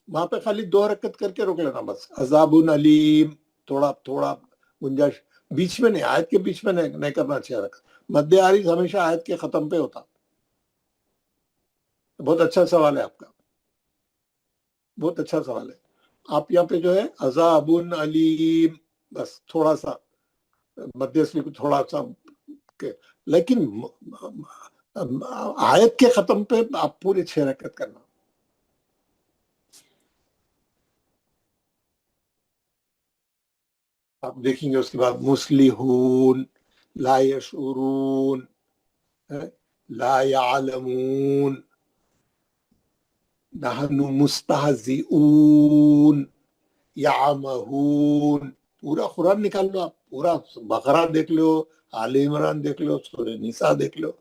वहां पे खाली 2 हरकत करके रोक लेना बस, अज़ाबुन अलीम, थोड़ा थोड़ा गुंजाइश, बीच में नहीं, आयत के बीच में नहीं करना 6 हरकत। मध्य आरिज हमेशा आयत के खत्म पे होता। बहुत अच्छा सवाल है आपका, बहुत अच्छा सवाल है। आप यहाँ पे जो है अज़ाबुन अलीम, बस थोड़ा सा मध्य असली को थोड़ा सा लेकिन आयत के खत्म पे आप पूरे 6 रकत करना। आप देखेंगे उसके बाद मुस्लिहून, ला यशउरून, ला यालमून, नहनु मुस्तहज़िऊन, यामहून, पूरा कुरान निकाल लो आप। पूरा बकरा देख लो, आले इमरान देख लो, सूरह निसा देख लो,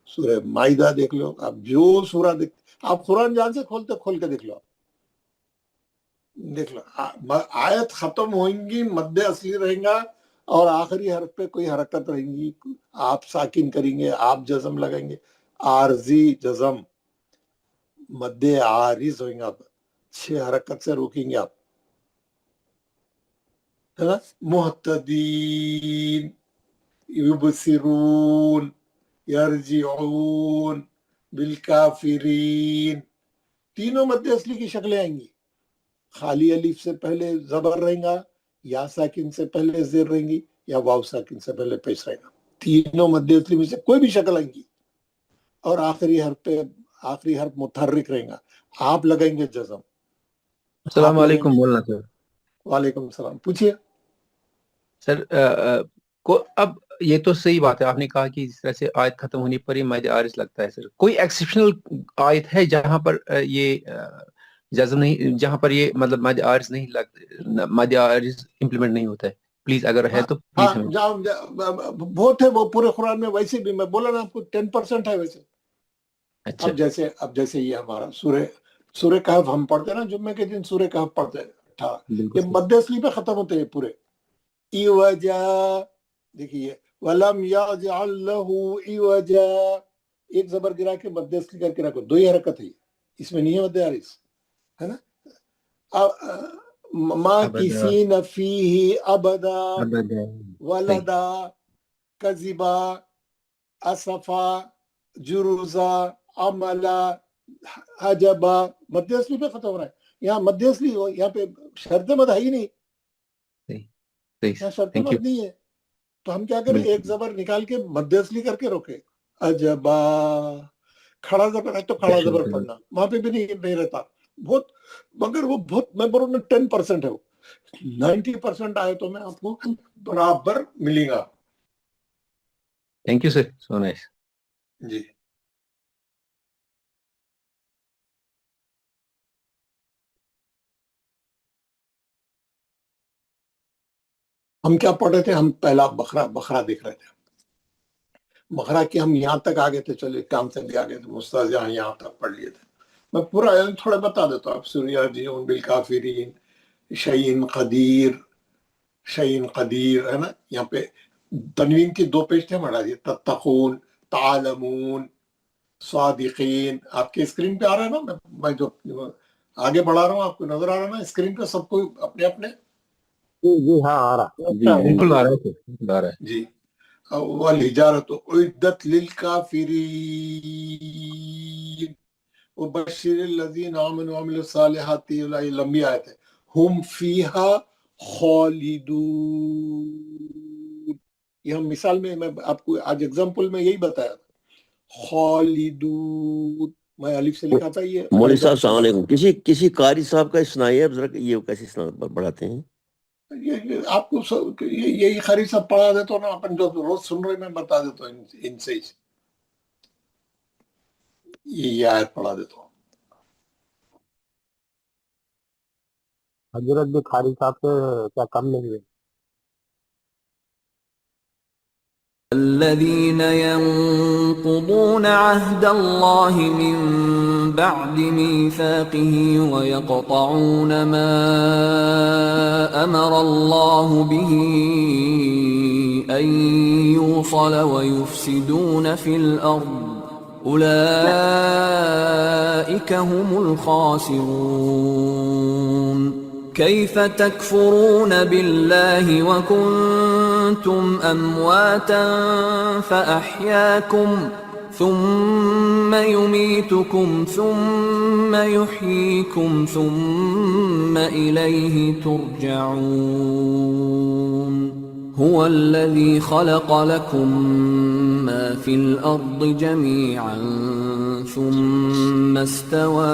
सूरह माइदा देख लो, आप जो सूरा देख, आप कुरान जहां से खोलते खोल के देख लो, देख लो आयत खत्म होंगी, मद्दे असली रहेगा और आखिरी हर्फ पे कोई हरकत रहेगी, आप साकिन करेंगे, आप जज़म लगाएंगे, आरजी जज़म, मद्दे आरिज होंगे, आप 6 हरकत से रोकेंगे आप, है ना। मुहतदीन, युबसिरून, यरजिऊन, बिलकाफिरीन, तीनों मद्दे असली की शक्लें आएंगी। खाली अलीफ से पहले जबर रहेगा, या साकिन से पहले जेर रहेंगी, या वाव साकिन से पहले पेश रहेगा। तीनों मध्य असली में से कोई भी शक्ल आएंगी और आखिरी हर्फ मुतहर्रिक रहेगा, आप लगाएंगे जज़म। अस्सलाम वालेकुम बोलना सर। वालेकुम सलाम, पूछिए सर। अब ये तो सही बात है, आपने कहा कि इस तरह से आयत खत्म होने पर ही मद आरिज लगता है। सर कोई एक्सेप्शनल आयत है जहां पर ये जज़म नहीं, जहां पर ये मतलब मद आरिज नहीं मद आरिज इम्प्लीमेंट नहीं होता है? प्लीज अगर है तो प्लीज हमें। बहुत है वो पूरे कुरान में, वैसे भी मैं बोला ना आपको 10% है वैसे। अच्छा। अब जैसे ये हमारा सूरह कहफ हम पढ़ते हैं ना, जुम्मे के दिन सूरह कहफ पढ़ते हैं 18, ये मध्य असली पे खत्म होते हैं पूरे। इवजा, देखिए वलम यजअल लहू इवजा, एक जबर गिरा के मध्य असली करके रखो, 2 ही हरकत है, इसमें नहीं है मध्य आरिज, है ना। मा किसी नफी अबदा, वलदा, कजिबा, असफा, जुरूजा, अमला, हजबा, मध्य असली पे खत्म हो रहा है। यहाँ मध्य असली हो, यहाँ पे शर्त मद है ही नहीं, यहाँ शर्त मद नहीं है, तो हम क्या करें, एक जबर निकाल के मध्य असली करके रोके। अजबा, खड़ा जबर है तो खड़ा जबर पढ़ना, वहां पे भी नहीं रहता बहुत, मगर वो बहुत, मैं बोल रहा हूँ 10% है वो, 90% आए तो मैं आपको बराबर मिलेगा। Thank you sir, so nice जी। हम क्या पढ़ रहे थे, हम पहला बकरा देख रहे थे, बकरा की हम यहाँ तक आ गए थे, चलिए काम से भी आ गए थे, मुस्ताज यहाँ तक पढ़ लिए थे। मैं पूरा थोड़ा बता देता हूँ, सूर्या जीउन बिल काफिरीन, शयीन कदीर, है ना। यहाँ पे तनवीन की 2 पेज थे, बढ़ा दिए, तत्तकून, तालमून, सादिकीन। आपके स्क्रीन पे आ रहा है ना, मैं जो आगे बढ़ा रहा हूँ आपको नजर आ रहा है ना स्क्रीन पे, सबको अपने अपने? जी हाँ आ रहा है, बिल्कुल आ रहा है जी। वल हिजारत उइद्दत लिल काफिरीन वबश्शिरिल लज़ीना आमनू व अमिलुस सालिहाति, लंबी आयत है, हुम फीहा खालिदून। ये हम मिसाल में, मैं आपको आज एग्जांपल में यही बताया, खालिदून, मैं अलिफ से लिखा था। ये मौलवी साहब अस्सलाम वालेकुम, किसी कारी साहब का सुनाइए अब जरा, ये कैसे पढ़ाते हैं? ये आपको यही खरी सब पढ़ा देता हूँ ना, अपन जो रोज सुन रहे, मैं बता देता हूँ इनसे ये आयत पढ़ा देता हूँ। हजरत भी खारी साहब से क्या कम नहीं है। الذين ينقضون عهد الله من بعد ميثاقه ويقطعون ما أمر الله به أن يوصل ويفسدون في الأرض أولئك هم الخاسرون. كيف تكفرون بالله وكنتم أمواتا فأحياكم ثم يميتكم ثم يحييكم ثم إليه ترجعون. هو الذي خلق لكم ما في الأرض جميعا ثم استوى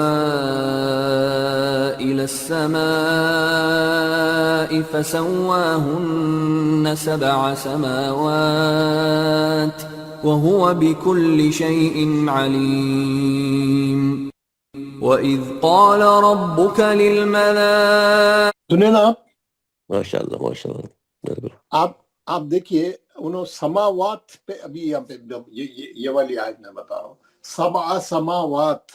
إلى السماء فسواهن 7 سماوات وهو بكل شيء عليم. وإذ قال ربك للملائكة सुने ना माशाल्लाह माशाल्लाह। आप देखिए उन्होंने समावात पे अभी यहाँ पे ये वाली आयत मैं बता रहा हूँ, सबआ समावात,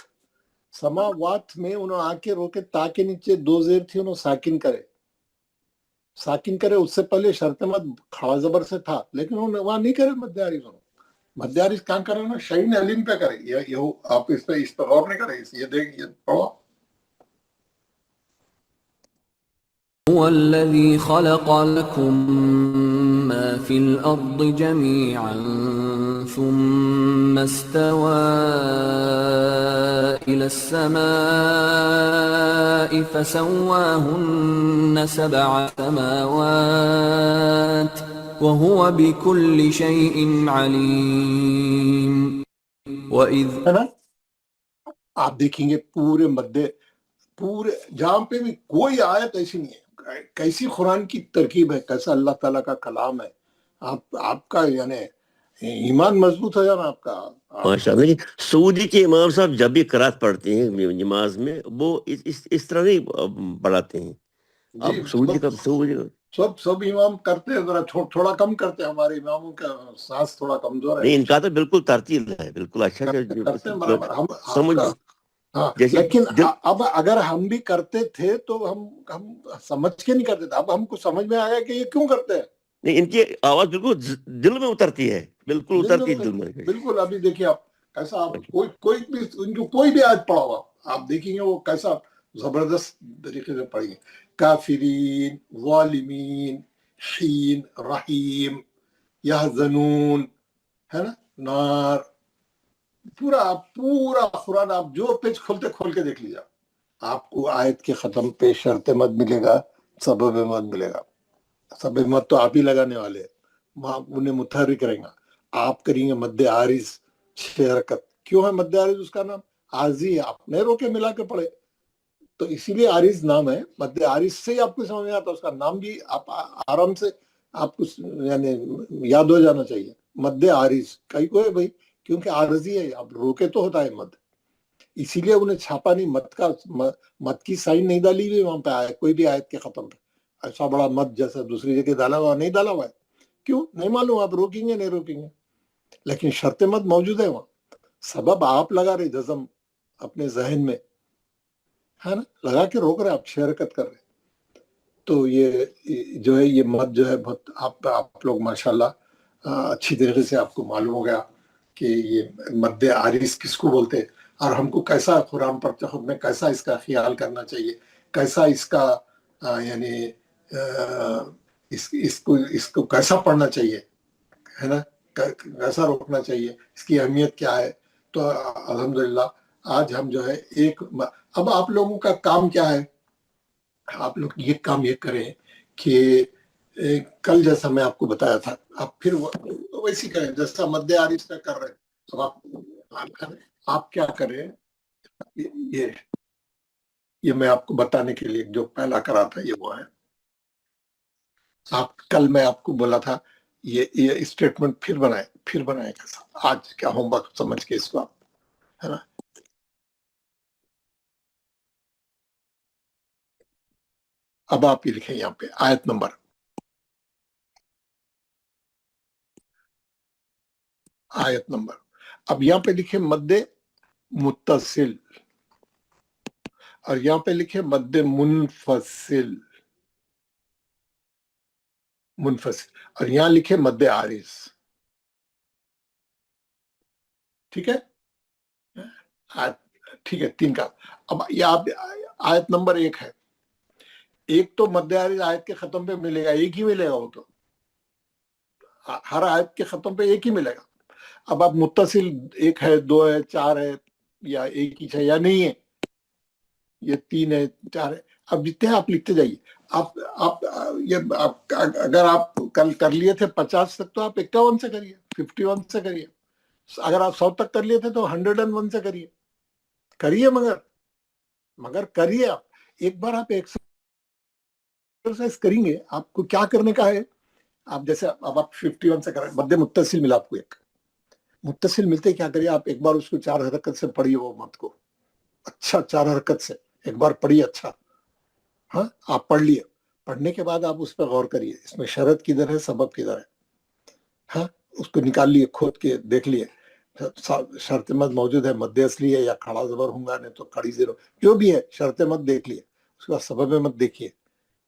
समावात में उन्होंने आके रोके ताके नीचे दो जेर थी, उन्होंने साकिन करे, उससे पहले शर्त मत खड़ा जबर से था, लेकिन उन्होंने वहां नहीं करे मध्य आरिज, मध्य आरिज कहाँ करे ना, शहीन अलीम पे करे, ये आप इस पे गौर नहीं करे, ये देख ये पढ़ो। هو الذي خلق لكم ما في الأرض جميعا ثم استوى إلى السماء فسواهن 7 سماوات وهو بكل شيء عليم وإذ है ना, आप देखेंगे पूरे जहां पे भी कोई आयत ऐसी नहीं है, कैसी कुरान की तरकीब है, कैसा अल्लाह ताला का कलाम है, आपका यानी ईमान मजबूत हो जाना आपका। माशाअल्लाह। लेकिन सऊदी के इमाम साहब जब भी किरात पढ़ते हैं नमाज में, वो इस तरह नहीं पढ़ाते हैं। अब सऊदी का सब इमाम करते हैं, जरा थोड़ा कम करते हैं, हमारे इमामों का सांस थोड़ा कमजोर है। नहीं, इनका तो बिल्कुल तरतीब है, बिल्कुल अच्छा करते हैं बराबर, हम समझ। हाँ, लेकिन अब अगर हम भी करते थे तो हम समझ के नहीं करते थे, अब हमको समझ में आया कि ये क्यों करते हैं। नहीं, इनकी आवाज बिल्कुल दिल में उतरती है, बिल्कुल उतरती है दिल में। बिल्कुल, अभी देखिए आप कैसा, आप कोई भी आयत पढ़ा हुआ आप देखेंगे वो कैसा जबरदस्त तरीके से पढ़ेंगे, काफिरीन, वालिमीन, हीन, रहीम, यहज़नून, है ना, नार, पूरा कुरान आप जो पेज खोल के देख लीजिए, आपको आयत के खत्म पे शर्त मत मिलेगा, सबब मत मिलेगा। सबब मत तो आप ही लगाने वाले हैं, उन्हें मुतहर्रिक करेंगे, आप करेंगे मद्दे आरिज 6 हरकत। क्यों है मद्दे आरिज उसका नाम? आरजी है, आप नहीं रोके मिला के पढ़े तो इसीलिए आरिज नाम है। मद्दे आरिज से ही आपको समझ में आता, उसका नाम भी आप आराम से आपको यानी याद हो जाना चाहिए। मद्दे आरिज कई को है भाई, क्योंकि आरजी है, आप रोके तो होता है मद, इसीलिए उन्हें छापा नहीं, मत की साइन नहीं डाली हुई वहां पे आया, कोई भी आयत के खत्म पे ऐसा बड़ा मत जैसा दूसरी जगह डाला हुआ नहीं डाला हुआ है। क्यों नहीं मालूम, आप रोकेंगे नहीं रोकेंगे, लेकिन शर्त मत मौजूद है वहां। सबब आप लगा रहे जज़म अपने जहन में, है ना, लगा के रोक रहे, आप 6 हरकत कर रहे। तो ये जो है ये मत जो है बहुत आप लोग माशाल्लाह अच्छी तरीके से आपको मालूम हो गया कि ये मद्दे आरिज किसको बोलते हैं, और हमको कैसा कुरान पढ़ते वक्त में कैसा इसका ख्याल करना चाहिए, कैसा इसका यानी इसको कैसा पढ़ना चाहिए, है ना, कैसा रोकना चाहिए, इसकी अहमियत क्या है। तो अल्हम्दुलिल्लाह आज हम जो है अब आप लोगों का काम क्या है, आप लोग ये काम ये करें कि कल जैसा मैं आपको बताया था, आप फिर वैसी करें जैसा मद्दे आरिज का कर रहे हैं। अब आप क्या करें, ये मैं आपको बताने के लिए जो पहला करा था ये वो है। आप कल मैं आपको बोला था ये स्टेटमेंट फिर बनाए कैसा, आज क्या होमवर्क समझ के इसको आप, है ना। अब आप ये लिखें यहाँ पे आयत नंबर, अब यहाँ पे लिखे मद्दे मुत्तसिल, और यहाँ पे लिखे मद्दे मुनफसिल, और यहाँ लिखे मद्दे आरिज। ठीक है, ठीक है, 3 का। अब ये आप आयत नंबर 1 है, एक तो मद्दे आरिज आयत के खत्म पे मिलेगा, एक ही मिलेगा, वो तो हर आयत के खत्म पे एक ही मिलेगा। अब आप मुत्तसिल 1 है, 2 है, 4 है, या एक ही है या नहीं है, ये 3 है, 4 है, अब जितने आप लिखते जाइए। अगर आप कल कर लिए थे 50 तक तो आप 51 से करिए, 51 से करिए। अगर आप 100 तक कर लिए थे तो 101 से करिए, मगर करिए। आप एक बार आप एक्सरसाइज करेंगे, आपको क्या करने का है, आप जैसे अब आप 51 से करें, मद्दे मुत्तसिल मिला आपको, एक मुत्तसिल मिलते क्या करिए, आप एक बार उसको 4 हरकत से पढ़िए, वो मत को अच्छा 4 हरकत से एक बार पढ़िए, अच्छा, हाँ आप पढ़ लिए, पढ़ने के बाद आप उस पर गौर करिए, इसमें शरत किधर है, सबब किधर है। हाँ, उसको निकाल लिए, खोद के देख लिए, शर्त मत मौजूद है, मध्य असली है या खड़ा जबर होगा, नहीं तो खड़ी जीरो, जो भी है शर्त मत देख लिए, उसके बाद सबब मत देखिए,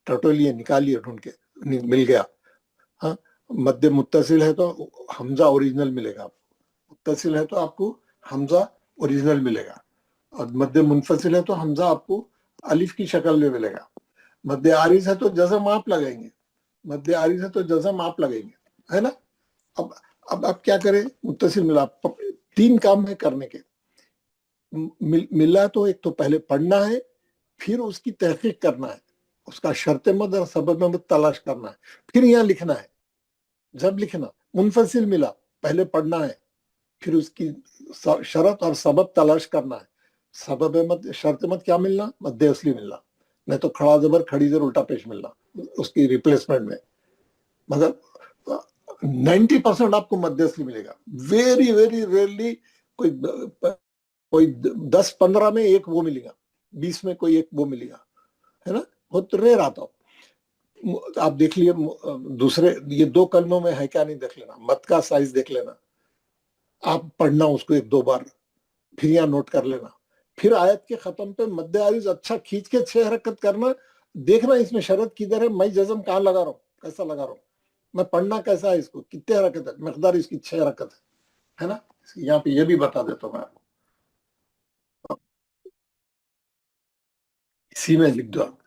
टटोलिए, निकालिए, ढूंढ के मिल गया। हाँ, मध्य मुत्तसिल है तो हमजा ओरिजिनल मिलेगा आपको, मुत्तसिल है तो आपको हमजा ओरिजिनल मिलेगा, और मध्य मुनफसिल है तो हमजा आपको अलिफ की शक्ल में मिलेगा। मध्य आरिज है तो जज़म आप लगाएंगे, मध्य आरिज है तो जज़म आप लगाएंगे, है ना। अब आप क्या करें, मुत्तसिल मिला, 3 काम है करने के। मिला तो एक तो पहले पढ़ना है, फिर उसकी तहकीक करना है, उसका शर्त मद और सबब मद तलाश करना है, फिर यहाँ लिखना है। जब लिखना मुनफसिल मिला, पहले पढ़ना है, फिर उसकी शरत और सबब तलाश करना है। सबब मद शर्त मद क्या मिलना, मध्य असली मिलना, नहीं तो खड़ा जबर खड़ी जबर उल्टा पेश मिलना उसकी रिप्लेसमेंट में। मतलब 90% आपको मध्य असली मिलेगा, वेरी वेरी रेयरली कोई 10-15 में एक वो मिलेगा, 20 में कोई एक वो मिलेगा, है ना, बहुत रेयर आता हो। आप देख लिए दूसरे ये 2 कलमों में है क्या नहीं देख लेना, मत का साइज देख लेना, आप पढ़ना उसको 1-2 बार, फिर यहाँ नोट कर लेना, फिर आयत के खत्म पे मध्य आरिज अच्छा खींच के 6 हरकत करना, देखना इसमें शरत किधर है, मैं जज़म कहाँ लगा रहा हूँ, कैसा लगा रहा हूँ, मैं पढ़ना कैसा है, इसको कितने हरकत है, मकदार इसकी 6 हरकत है ना। यहाँ पे ये भी बता देता हूँ मैं आपको, इसी में लिख दो आप,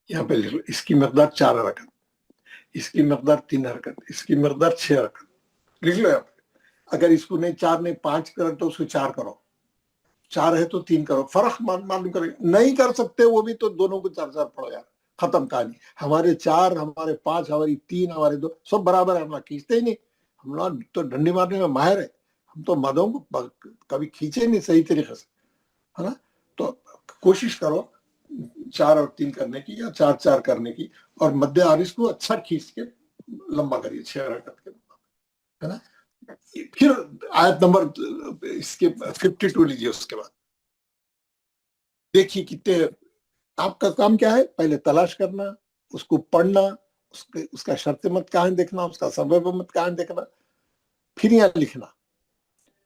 यहाँ पे लिख लो, इसकी मकदार 4 हरकत, इसकी मकदार 3 हरकत, इसकी मकदार 6 हरकत, लिख लो यहाँ पे। अगर इसको नहीं 4 नहीं 5 करो तो उसको 4 करो, 4 है तो 3 करो, फर्क मालूम करें। नहीं कर सकते वो भी तो दोनों को 4-4 पढ़ो यार, खत्म कहानी। हमारे 4, हमारे 5, हमारी 3, हमारे 2 सब बराबर है, हम लोग खींचते ही नहीं, हम लोग तो डंडी मारने में माहिर है, हम तो मदों को कभी खींचे नहीं सही तरीके से, है ना। तो कोशिश करो 4 और 3 करने की या 4-4 करने की, और मध्य आरिज को अच्छा खींच के लंबा करिए 6 हरकत के, है ना। फिर आयत नंबर इसके 52 लीजिए, उसके बाद देखिए कितने, आपका काम क्या है, पहले तलाश करना, उसको पढ़ना, उसका शर्त मत कहाँ देखना, उसका सबब मत कहाँ देखना, फिर यहाँ लिखना,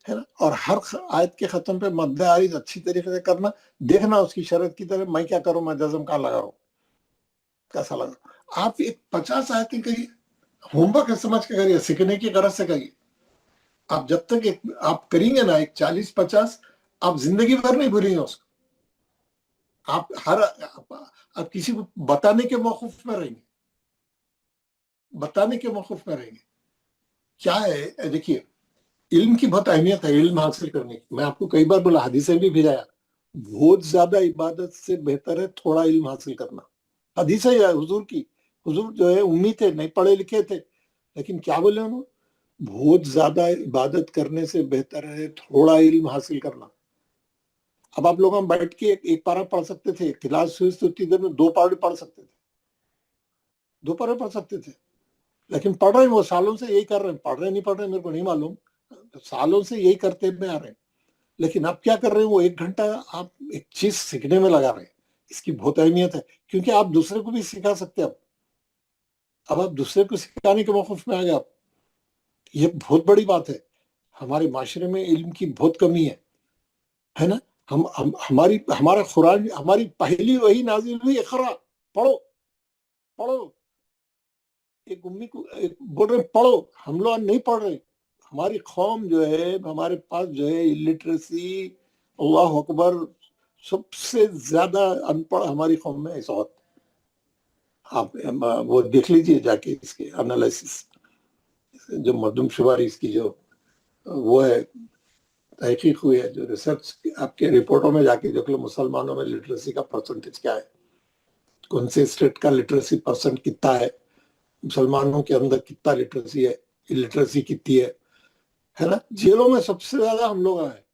है ना। और हर आयत के खत्म पे मध्य आरिज अच्छी तरीके से करना, देखना उसकी शरत की तरह, मैं क्या करूं, मैं जज़म कहाँ लगा रहा हूं, कैसा लगा। आप एक 50 आयतें करिए, होमवर्क समझ के करिए, सीखने की गरज से करिए। आप जब तक आप करेंगे ना एक 40-50, आप जिंदगी भर नहीं भूलेंगे उसको। आप आप किसी को बताने के मौकूफ में रहेंगे, बताने के मौकूफ में रहेंगे। क्या है, देखिए इल्म की बहुत अहमियत है, इल्म हासिल करने की। मैं आपको कई बार बोला, हदीसें भी भिजाया, बहुत ज्यादा इबादत से बेहतर है थोड़ा इल्म हासिल करना। हदीस है हुजूर की, हुजूर जो है उम्मी थे, नहीं पढ़े लिखे थे, लेकिन क्या बोले उन्होंने, बहुत ज्यादा इबादत करने से बेहतर है थोड़ा इल्म हासिल करना। अब आप लोग हम बैठ के एक पारा पढ़ सकते थे, क्लास हुई तो इधर में 2 पारे पढ़ सकते थे, 2 पारे पढ़ सकते थे, लेकिन पढ़ रहे हैं वो, सालों से यही कर रहे हैं, पढ़ रहे नहीं पढ़ रहे मेरे को नहीं मालूम, सालों से यही करते में आ रहे हैं। लेकिन आप क्या कर रहे हैं, वो 1 घंटा आप एक चीज सीखने में लगा रहे हैं। इसकी बहुत अहमियत है, क्योंकि आप दूसरे को भी सिखा सकते हैं। अब आप दूसरे को सिखाने के मौकूफ में आ गए आप, ये बहुत बड़ी बात है। हमारे माशरे में इल्म की बहुत कमी है ना। हमारा कुरान, हमारी पहली वही नाजिल हुई, इक़रा, पढ़ो पढ़ो। एक उम्मी को बोल रहे पढ़ो, हम लोग नहीं पढ़ रहे। हमारी कौम जो है, हमारे पास जो है इलिटरेसी, अल्लाह अकबर, सबसे ज्यादा अनपढ़ हमारी कौम में ऐसा होता। आप वो देख लीजिए जाके, इसके एनालिसिस जो मरदमशुमारी इसकी जो वो है, तहकीक हुई है, जो रिसर्च आपके रिपोर्टों में जाके देख लो, मुसलमानों में लिटरेसी का परसेंटेज क्या है, कौन से स्टेट का लिटरेसी परसेंट कितना है, मुसलमानों के अंदर कितना लिटरेसी है, इलिटरेसी कितनी है ना। जेलों में सबसे ज्यादा हम लोग हैं,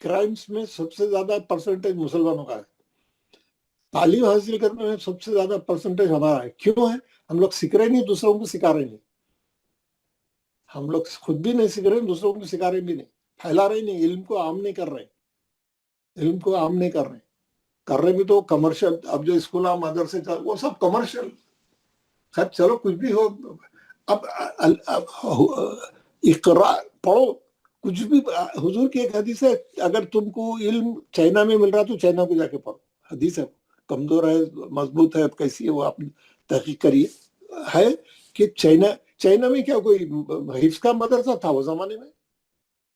क्राइम्स में सबसे ज्यादा परसेंटेज मुसलमानों का है, तालीम हासिल करने में सबसे ज्यादा परसेंटेज हमारा है। क्यों है, हम लोग सीख रहे नहीं, दूसरों को सिखा रहे नहीं, हम लोग खुद भी नहीं सीख रहे, दूसरों को सिखा रहे भी नहीं, फैला रहे नहीं, इल्म को आम नहीं कर रहे। علم کو عام نہیں کر رہے بھی تو کمرشل. اب جو اسکول مدرسے وہ سب کمرشل. خیر چلو کچھ بھی ہو, اب اقرا پڑھو کچھ بھی. حضور کی ایک حدیث ہے, اگر تم کو علم چائنا میں مل رہا تو چائنا کو جا کے پڑھو. حدیث ہے, کمزور ہے مضبوط ہے کیسی ہے وہ آپ تحقیق کریے. ہے کہ چائنا میں کیا کوئی حفظ کا مدرسہ تھا وہ زمانے میں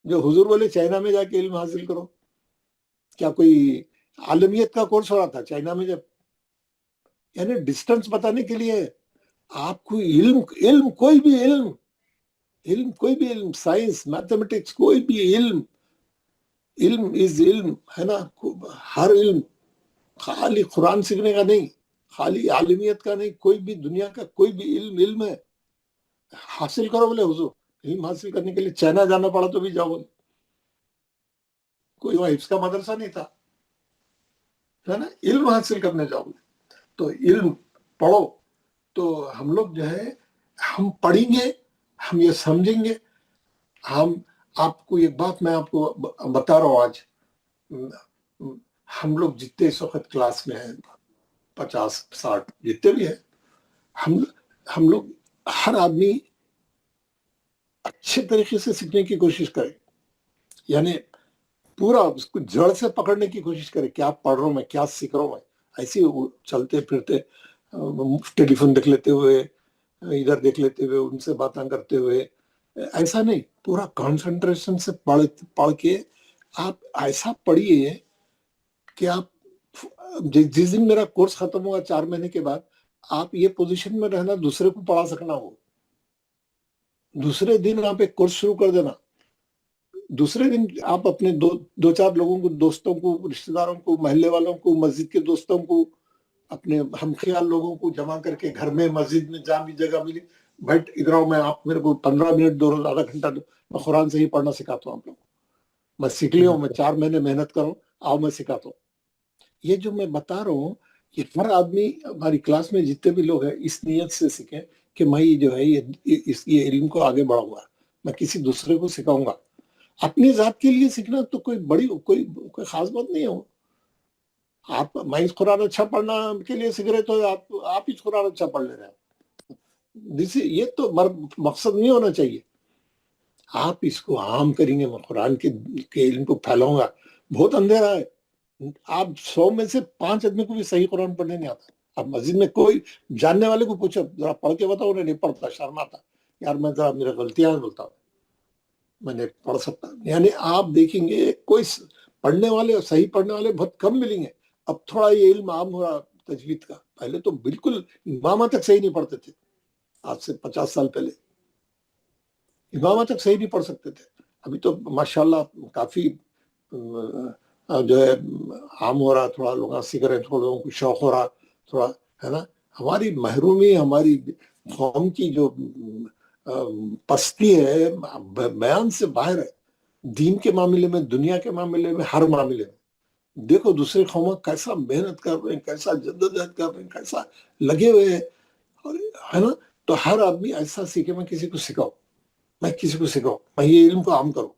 جو حضور بولے چائنا میں جا کے علم حاصل کرو؟ کیا کوئی عالمیت کا کورس ہو رہا تھا چائنا میں؟ جب یعنی ڈسٹنس بتانے کے لیے آپ کو علم کوئی بھی علم سائنس میتھمیٹکس کوئی بھی علم از علم ہے نا. ہر علم خالی قرآن سیکھنے کا نہیں, خالی عالمیت کا نہیں, کوئی بھی دنیا کا کوئی بھی علم ہے حاصل کرو. بولے حضور علم حاصل کرنے کے لیے چائنا جانا پڑا تو بھی جاؤ بولے. کوئی وہاں حفظ کا مدرسہ نہیں تھا ہے نا. علم حاصل کرنے جاؤ بولے تو علم پڑھو. تو ہم لوگ جو ہے ہم پڑھیں گے, ہم یہ سمجھیں گے. ہم آپ کو ایک بات میں آپ کو بتا رہا ہوں, آج ہم لوگ جتنے اس وقت کلاس میں ہیں 50-60 جتنے بھی ہیں, ہم لوگ ہر آدمی اچھے طریقے سے سیکھنے کی کوشش کرے. یعنی پورا اس کو جڑ سے پکڑنے کی کوشش کرے. کیا پڑھ رہا ہوں میں, کیا سیکھ رہا ہوں میں. ایسے چلتے پھرتے ٹیلی فون دیکھ لیتے ہوئے, ادھر دیکھ لیتے ہوئے, ان سے باتیں کرتے ہوئے, ایسا نہیں. پورا کانسنٹریشن سے پڑھ کے آپ ایسا پڑھیے کہ آپ جس دن میرا کورس ختم ہوا 4 مہینے کے بعد, آپ یہ پوزیشن میں رہنا دوسرے کو پڑھا سکنا ہو. دوسرے دن آپ ایک کورس شروع کر دینا, دوسرے دن آپ اپنے 2-4 لوگوں کو, دوستوں کو, رشتہ داروں کو, محلے والوں کو, مسجد کے دوستوں کو, اپنے ہم خیال لوگوں کو جمع کر کے گھر میں مسجد میں جہاں بھی جگہ ملی بیٹھ ادھر آؤ, میں آپ میرے کو 15 منٹ 2 روز آدھا گھنٹہ دو, میں قرآن سے ہی پڑھنا سکھاتا ہوں آپ لوگوں کو. میں سیکھ لیا ہوں, میں 4 مہینے محنت کروں, آؤ میں سکھاتا ہوں. یہ جو میں بتا رہا ہوں یہ ہر آدمی ہماری کلاس میں جتنے بھی لوگ ہیں اس نیت سے سیکھیں کہ میں جو ہے یہ علم کو آگے بڑھاؤں گا, میں کسی دوسرے کو سکھاؤں گا. اپنی ذات کے لیے سیکھنا تو کوئی خاص بات نہیں ہے. آپ میں اس قرآن اچھا پڑھنا کے لیے سیکھ رہے تو آپ اس قرآن اچھا پڑھ لے رہے ہیں. یہ تو مقصد نہیں ہونا چاہیے. آپ اس کو عام کریں گے, میں قرآن کے علم کو پھیلاؤں گا. بہت اندھیرا ہے. آپ 100 میں سے 5 آدمی کو بھی صحیح قرآن پڑھنے نہیں آتا. آپ مسجد میں کوئی جاننے والے کو پوچھو ذرا پڑھ کے بتاؤ, انہیں نہیں پڑھتا, شرم آتا, یار میں ذرا میرے غلطیاں بولتا ہوں, میں نے پڑھ سکتا. یعنی آپ دیکھیں گے کوئی پڑھنے والے صحیح پڑھنے والے بہت کم ملیں گے. اب تھوڑا یہ علم عام ہو رہا تجوید کا. پہلے تو بالکل امامہ تک صحیح نہیں پڑھتے تھے. آج سے 50 سال پہلے امامہ تک صحیح نہیں پڑھ سکتے تھے. ابھی تو ماشاءاللہ کافی جو ہے عام ہو رہا, تھوڑا لوگ سیکھ رہے ہیں, تھوڑا لوگوں کو شوق ہو رہا تھوڑا, ہے نا. ہماری محرومی, ہماری قوم کی جو پستی ہے بیان سے باہر ہے. دین کے معاملے میں, دنیا کے معاملے میں, ہر معاملے میں. دیکھو دوسرے قوموں کیسا محنت کر رہے ہیں, کیسا جدوجہد کر رہے ہیں, کیسا لگے ہوئے ہیں, ہے نا. تو ہر آدمی ایسا سیکھے, میں کسی کو سکھاؤں, میں یہ علم کو عام کروں.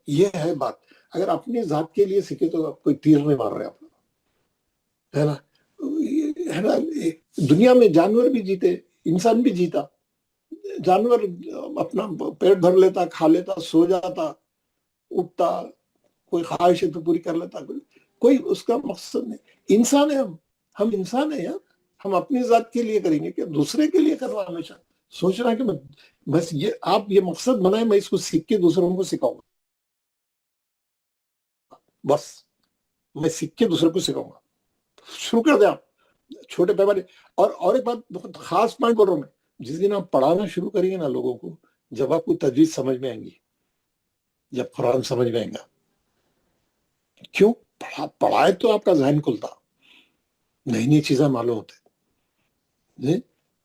یہ ہے بات. اگر اپنی ذات کے لیے سیکھے تو کوئی تیر نہیں مار رہے آپ لوگ, ہے نا. دنیا میں جانور بھی جیتے, انسان بھی جیتا. جانور اپنا پیٹ بھر لیتا, کھا لیتا, سو جاتا, اٹھتا, کوئی خواہش ہے تو پوری کر لیتا, کوئی اس کا مقصد نہیں. انسان ہے, ہم انسان ہیں یار. ہم اپنی ذات کے لیے کریں گے کہ دوسرے کے لیے کرنا. ہمیشہ سوچ رہا ہے کہ بس یہ آپ یہ مقصد بنائیں, میں اس کو سیکھ کے دوسروں کو سکھاؤں گا. بس میں سیکھ کے دوسرے کو سکھاؤں گا. شروع کر دیں آپ چھوٹے پیمانے. اور ایک بات بہت خاص پوائنٹ بول رہا ہوں میں, جس دن آپ پڑھانا شروع کریں گے نا لوگوں کو, جب آپ کو تجوید سمجھ میں آئیں گی, جب قرآن سمجھ میں آئیں گا. کیوں پڑھائے تو آپ کا ذہن کھلتا, نئی نئی چیزیں معلوم ہوتے.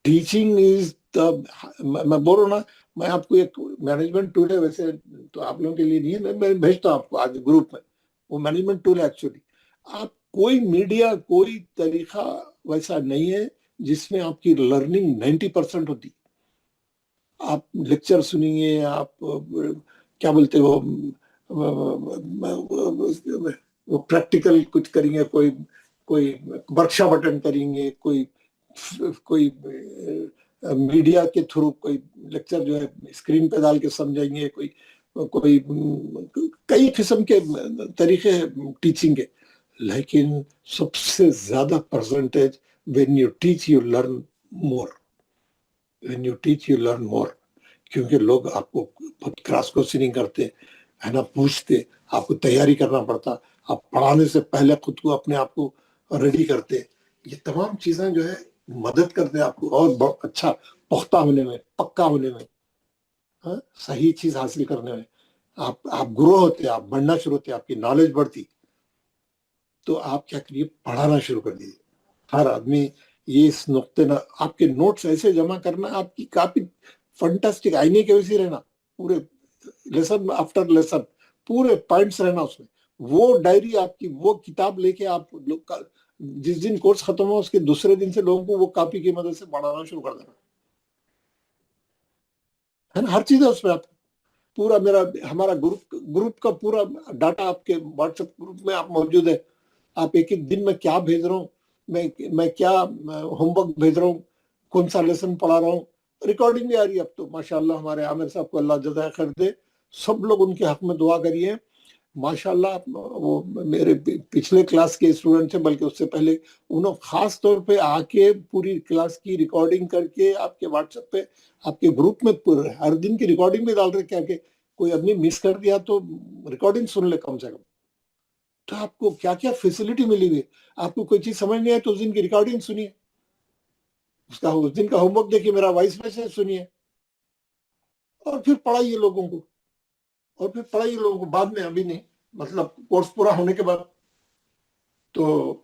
ٹیچنگ از میں بول رہا ہوں نا, میں آپ کو ایک مینجمنٹ ٹول ہے, ویسے تو آپ لوگوں کے لیے نہیں ہے, میں بھیجتا ہوں آپ کو آج گروپ میں. وہ مینجمنٹ ٹول ہے ایکچولی. آپ کوئی میڈیا, کوئی طریقہ ویسا نہیں ہے جس میں آپ کی لرننگ 90% ہوتی. آپ لیکچر سنیں گے, آپ کیا بولتے ہو, वो प्रैक्टिकल कुछ करेंगे, कोई वर्कशॉप अटेंड करेंगे, कोई मीडिया के थ्रू कोई लेक्चर जो है स्क्रीन पे डाल के समझाएंगे, कोई कई किस्म के तरीके हैं टीचिंग के, लेकिन सबसे ज्यादा percentage when you teach you learn more, when you teach you learn more, क्योंकि लोग आपको बहुत क्रॉस क्वेश्चनिंग करते है ना, पूछते, आपको तैयारी करना पड़ता, आप पढ़ाने से पहले खुद को अपने आप को रेडी करते, ये तमाम चीजें जो है मदद करते हैं आपको और बहुत अच्छा पुख्ता होने में, पक्का होने में, हाँ, सही चीज हासिल करने में। आप ग्रो होते, आप बढ़ना शुरू होते, आपकी नॉलेज बढ़ती, तो आप क्या करिए, पढ़ाना शुरू कर दीजिए। हर आदमी ये इस नुक्ते ना, आपके नोट्स ऐसे जमा करना, आपकी काफी फंटास्टिक आईने के वैसे रहना, पूरे लेसन आफ्टर लेसन पूरे पॉइंट्स रहना उसमें, वो डायरी आपकी, वो किताब लेके आप लोग जिस दिन कोर्स खत्म हो उसके दूसरे दिन से लोगों को वो कॉपी की मदद से पढ़ाना शुरू कर देना, है ना। हर चीज है उसमें, आप पूरा हमारा ग्रुप का पूरा डाटा आपके व्हाट्सएप ग्रुप में आप मौजूद है। आप एक एक दिन में क्या भेज रहा हूँ, मैं क्या होमवर्क भेज रहा हूँ, कौन सा लेसन पढ़ा रहा हूँ, रिकॉर्डिंग भी आ रही है अब तो माशाल्लाह। हमारे आमिर साहब को अल्लाह जज़ा खैर दे, सब लोग उनके हक में दुआ करिए माशाल्लाह। वो मेरे पिछले क्लास के स्टूडेंट थे, बल्कि उससे पहले, उन्होंने खास तौर पे आके पूरी क्लास की रिकॉर्डिंग करके आपके व्हाट्सएप पे, आपके ग्रुप में हर दिन की रिकॉर्डिंग भी डाल रहे, क्या कि कोई आदमी मिस कर दिया तो रिकॉर्डिंग सुन ले कम से कम। तो आपको क्या क्या फैसिलिटी मिली हुई है, आपको कोई चीज समझ नहीं आए तो उस दिन की रिकॉर्डिंग सुनिए, उसका उस दिन का होमवर्क देखिए, मेरा वॉइस मैसेज सुनिए, और फिर पढ़ाइए लोगों को, बाद में, अभी नहीं, मतलब कोर्स पूरा होने के बाद। तो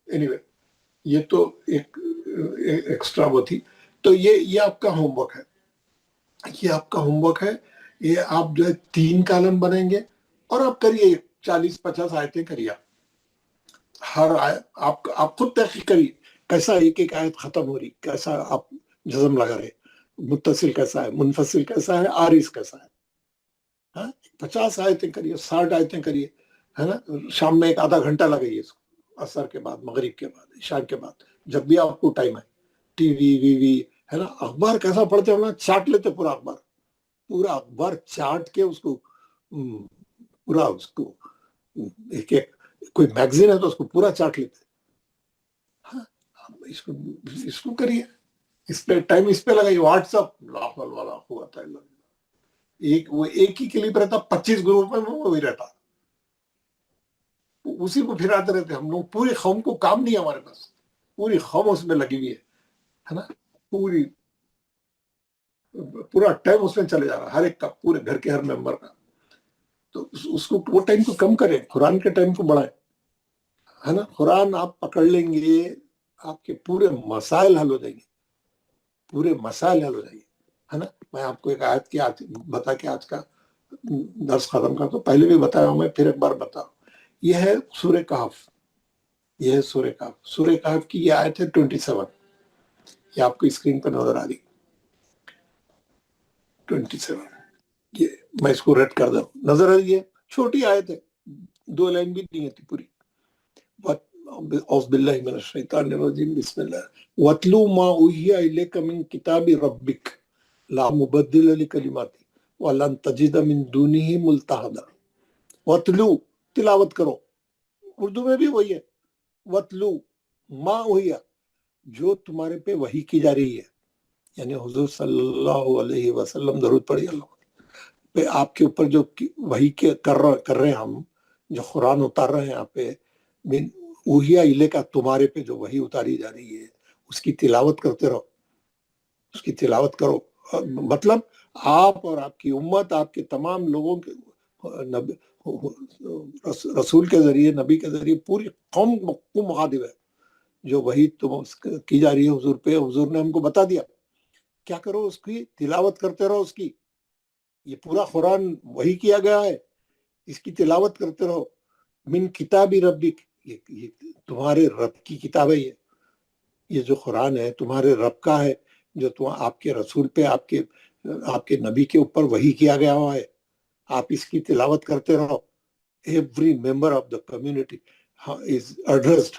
एनीवे, ये तो एक एक्स्ट्रा वो थी। तो ये आपका होमवर्क है, ये आप जो है 3 कॉलम बनेंगे और आप करिए 40-50 आयतें करिए। हर आयत आप खुद तहकीक करिए, कैसा एक एक आयत खत्म हो रही, कैसा आप जज़म लगा रहे, मुत्तसिल कैसा है, मुनफसिल कैसा है, आरिस कैसा है, हाँ। 50 आयतें करिए, 60 आयतें करिए, है ना। शाम में एक आधा घंटा लगाइए इसको, असर के बाद, मगरिब के बाद, इशा के बाद, जब भी आपको टाइम है। टीवी वीवी, है ना। अखबार कैसा पढ़ते हो ना, चाट लेते पूरा अखबार चाट के उसको पूरा, उसको एक कोई मैगजीन है तो उसको पूरा चाट लेते, हाँ। इसको करिए, इस पे टाइम इस पे लगाइए। व्हाट्सअप लाहौल वाला हुआ था, वो एक ही क्लिप रहता, 25 ग्रुप में वो ही रहता, उसी को फिराते रहते हम लोग। पूरी कौम को काम नहीं है हमारे पास, पूरी कौम उसमें लगी हुई है ना। पूरा टाइम उसमें चले जा रहा है, हर एक का, पूरे घर के हर मेंबर का। तो उसको, वो टाइम को कम करें, कुरान के टाइम को बढ़ाएं, है ना। कुरान आप पकड़ लेंगे, आपके पूरे मसाइल हल हो जाएंगे, है ना। मैं आपको एक आयत की बता के आज का दर्स खत्म करता हूं, पहले भी बताया हूं मैं, फिर एक बार बताऊं। यह है सूरह कहफ की ये आयत है 27, ये आपको स्क्रीन पर नजर आ रही 27। ये मैं इसको रेड कर दूं, नजर आ रही है, छोटी आयत है, 2 लाइन भी नहीं होती पूरी। औज़ुबिल्लाहि मिनश शैतानिर रजीम, बिस्मिल्लाह। वतलू मा उहिया इलैका मिन किताबि रब्बिक ला मुबद्दिल लिकलिमाति व लन तजिद मिन दुनिही मुल्तहदा। वतलू, तिलावत करो, उर्दू में भी वही है, वतलू मा उहिया, जो तुम्हारे पे वही की जा रही है, यानी हुजूर सल्लल्लाहु अलैहि वसल्लम, दरूद पढ़िए अल्लाह पे, आपके ऊपर जो वही कर रहे हैं हम, जो कुरान उतार रहे हैं यहाँ पे, बिन उहिया इले का, तुम्हारे पे जो वही उतारी जा रही है, उसकी तिलावत करते रहो, उसकी तिलावत करो। मतलब आप और आपकी उम्मत, आपके तमाम लोगों के, रसूल के जरिए, नबी के जरिए पूरी कौम को मुखातिब है, जो वही तुम की जा रही है हुजूर पे, हुजूर ने हमको बता दिया, क्या करो, उसकी तिलावत करते रहो उसकी। ये पूरा कुरान वही किया गया है, इसकी तिलावत करते रहो। मिन किताबी रब्बिक, ये तुम्हारे रब की किताब है, ये जो कुरान है तुम्हारे रब का है, जो तुम आपके रसूल पे, आपके नबी के ऊपर वही किया गया हुआ है, आप इसकी तिलावत करते रहो। every member of the community is addressed,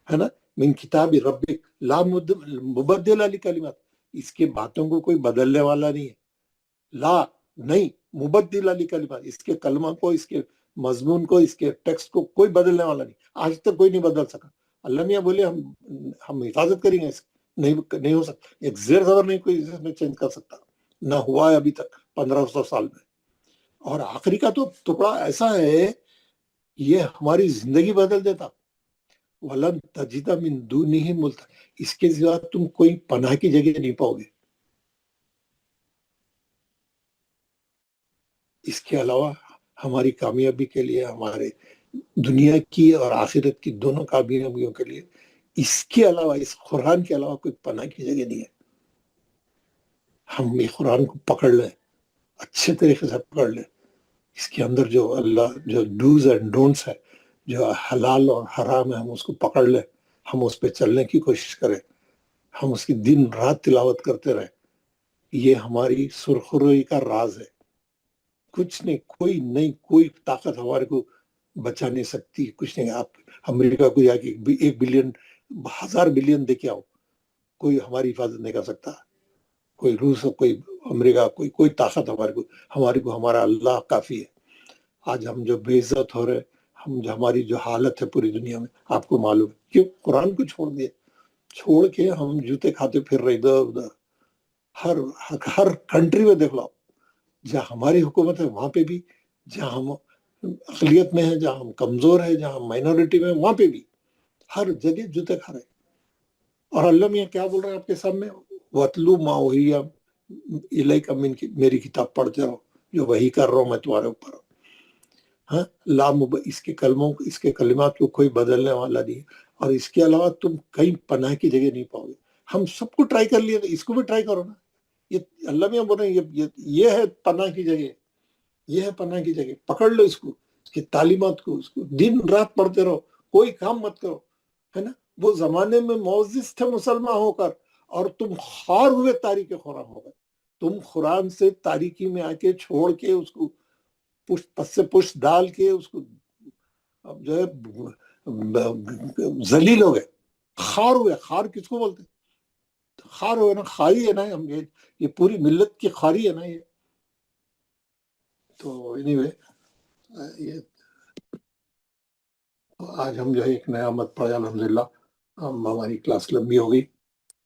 है ना, min किताब रब्बिक ला मुबद्दिल ली कलिमात, इसके बातों को कोई बदलने वाला नहीं है, ला नहीं मुबद्दिल ली कलिमात, इसके कलमा को, इसके मजमून को, इसके टेक्स्ट को कोई बदलने वाला नहीं, आज तक कोई नहीं बदल सका। अल्लाह मियां बोले हम हिफाजत करेंगे इसकी, नहीं हो सकता, एक ज़ेर ज़बर नहीं कोई इसमें चेंज कर सकता, ना हुआ है अभी तक 1500 साल में। और आखिरी का तो टुकड़ा ऐसा है, ये हमारी जिंदगी बदल देता। वलन तजिदा मिन दूनिही मुल्ता, इसके सिवा तुम कोई पनाह की जगह नहीं पाओगे। इसके अलावा हमारी कामयाबी के लिए, हमारे दुनिया की और आखिरत की दोनों कामयाबियों के लिए, इसके अलावा, इस कुरान के अलावा कोई पनाह की जगह नहीं है। हम ये कुरान को पकड़ लें, अच्छे तरीके से पकड़ लें, इसके अंदर जो अल्लाह जो डूज एंड डोंट्स है, जो हलाल और हराम है, हम उसको पकड़ लें, हम उस पर चलने की कोशिश करें, हम उसकी दिन रात तिलावत करते रहें। ये हमारी सुरखुरी का राज है। कुछ नहीं, कोई ताकत हमारे को बचा नहीं सकती, कुछ नहीं। आप अमेरिका को जाके 1 बिलियन 1000 बिलियन देके आओ, कोई हमारी हिफाजत नहीं कर सकता। कोई रूस, कोई अमेरिका, कोई ताकत हमारे को हमारा अल्लाह काफी है। आज हम जो बेइज्जत हो रहे, हम जो हमारी जो हालत है पूरी दुनिया में, आपको मालूम है क्यों? कुरान को छोड़ के हम जूते खाते फिर रहे इधर उधर। हर कंट्री में देख लो, जहाँ हमारी हुकूमत है वहां पे भी, जहाँ हम अक़लियत में है, जहाँ हम कमजोर है, जहाँ माइनॉरिटी में, वहां पे भी हर जगह जूते खा रहे। और अल्लाह मियां क्या बोल रहे हैं आपके सामने? वतलू मा उहिया इलैका मिन, मेरी किताब पढ़ते रहो, जो वही कर रहा हूं मैं तुम्हारे ऊपर। हाँ, इसके कलमों, इसके कलिमात को कोई बदलने वाला नहीं, और इसके अलावा तुम कहीं पनाह की जगह नहीं पाओगे। हम सबको ट्राई कर लिए, तो इसको भी ट्राई करो ना। ये अल्लाह मियां बोल रहे हैं, ये है पनाह की जगह, ये है पनाह की जगह, पकड़ लो इसको, इसकी तालीमात को, उसको दिन रात पढ़ते रहो, कोई काम मत करो, है ना। वो जमाने में मोअज़्ज़िज़ थे मुसलमान होकर, और तुम खार हुए तारीख कुरान हो गए। तुम कुरान से तारीकी में आके छोड़ के उसको पुष्ट डाल के उसको अब जो है जलील हो गए, खार हुए। खार किसको बोलते? खार हुए ना, खारी है ना, हम ये पूरी मिल्लत की खारी है ना ये। तो एनीवे, ये आज हम जो है एक नया मत पढ़े अल्हम्दुलिल्लाह। हमारी क्लास लंबी हो गई,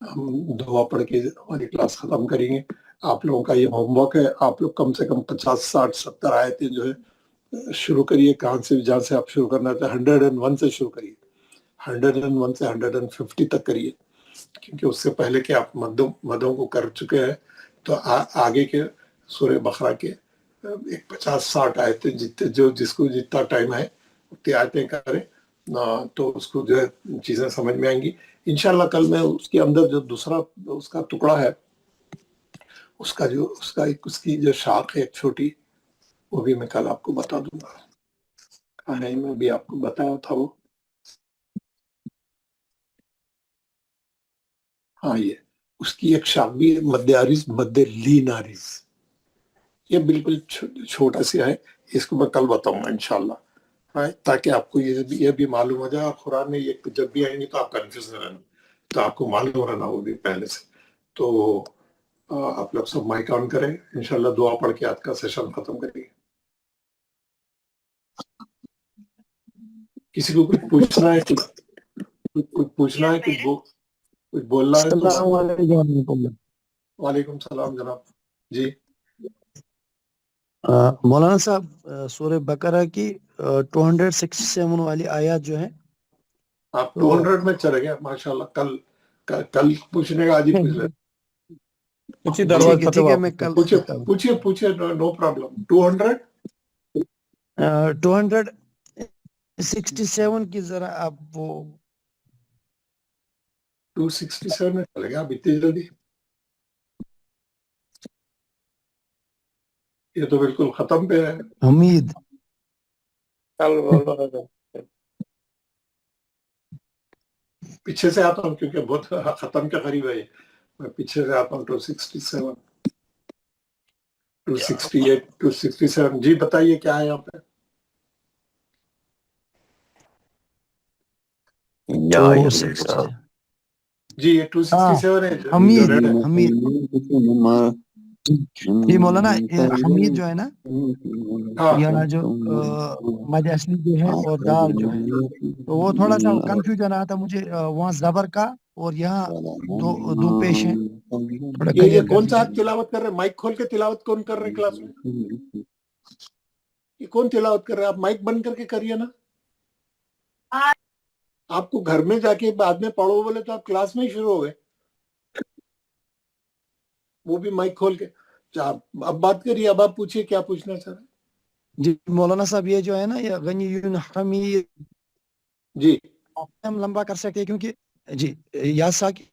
हम दुआ पढ़ के हमारी क्लास खत्म करेंगे। आप लोगों का ये होमवर्क है, आप लोग कम से कम 50, 60, 70 आयतें जो है शुरू करिए, कहाँ से जहाँ से आप शुरू करना चाहते हैं। 101 से शुरू करिए, 101 से 150 तक करिए, क्योंकि उससे पहले कि आप मदों को कर चुके हैं, तो आगे के सूरह बकरा के एक 50-60 आयतें, जिसको जितना टाइम है उतनी आयतें करें ना, तो उसको जो है चीजें समझ में आएंगी इंशाल्लाह। कल मैं उसके अंदर जो दूसरा उसका टुकड़ा है, उसकी जो शाख है एक छोटी, वो भी मैं कल आपको बता दूंगा। कहानी में भी आपको बताया था वो। हाँ, ये उसकी एक शाख भी है, मद्दे आरिज, मद्दे लीन आरिज। ये बिल्कुल छोटा सा है, इसको मैं कल बताऊंगा इंशाल्लाह, ताकि आपको ये भी मालूम हो जाए। कुरान में ये जब भी आएंगे तो आप कंफ्यूज न रहना, तो आपको मालूम रहना वो भी पहले से। तो आप लोग सब माइक ऑन करें, इंशाल्लाह दुआ पढ़ के आज का सेशन खत्म करेंगे। किसी को कुछ पूछना है, कुछ पूछना है, कुछ बोलना है तो? वालेकुम सलाम जनाब जी। मौलाना साहब, सूरह बकरा की 267 वाली आयत जो है, आप 200 में चले गए माशाल्लाह। कल पूछने का आज ही पूछ ले। ठीक है, मैं कल पूछिए, नो प्रॉब्लम। 267 की जरा आप वो 267 में चले गए आप इतनी जल्दी? ये तो बिल्कुल खत्म पे है। उम्मीद पीछे से आता हूँ, क्योंकि बहुत खत्म के करीब है। मैं पीछे से आता हूँ। 267, 268, 267। जी बताइए क्या है यहाँ पे? यहाँ ये 260 जी ये 267 है जो हमीद रेड है। हमीद ये मौलाना ये हमीद जो है ना हाँ यहाँ जो मद असली जो है और दाल जो है तो वो थोड़ा सा कंफ्यूजन आया था मुझे वहाँ जबर का और यहाँ दो पेश हैं थोड़ा ये क्लियर कर कौन सा आप दीजिए। तिलावत कर रहे हैं? माइक खोल के तिलावत कौन कर रहे हैं क्लास में? ये कौन तिलावत कर रहे हैं? आप माइक बंद करके करिए ना। आपको घर में जाके बाद में पढ़ो बोले तो आप क्लास में ही शुरू हो गए, वो भी माइक खोल के। अब बात करिए, अब आप पूछिए क्या पूछना चाह रहे हैं। जी मौलाना साहब ये जो है ना ये गनीयुन हमीद जी हम लंबा कर सकते हैं क्योंकि जी यासा की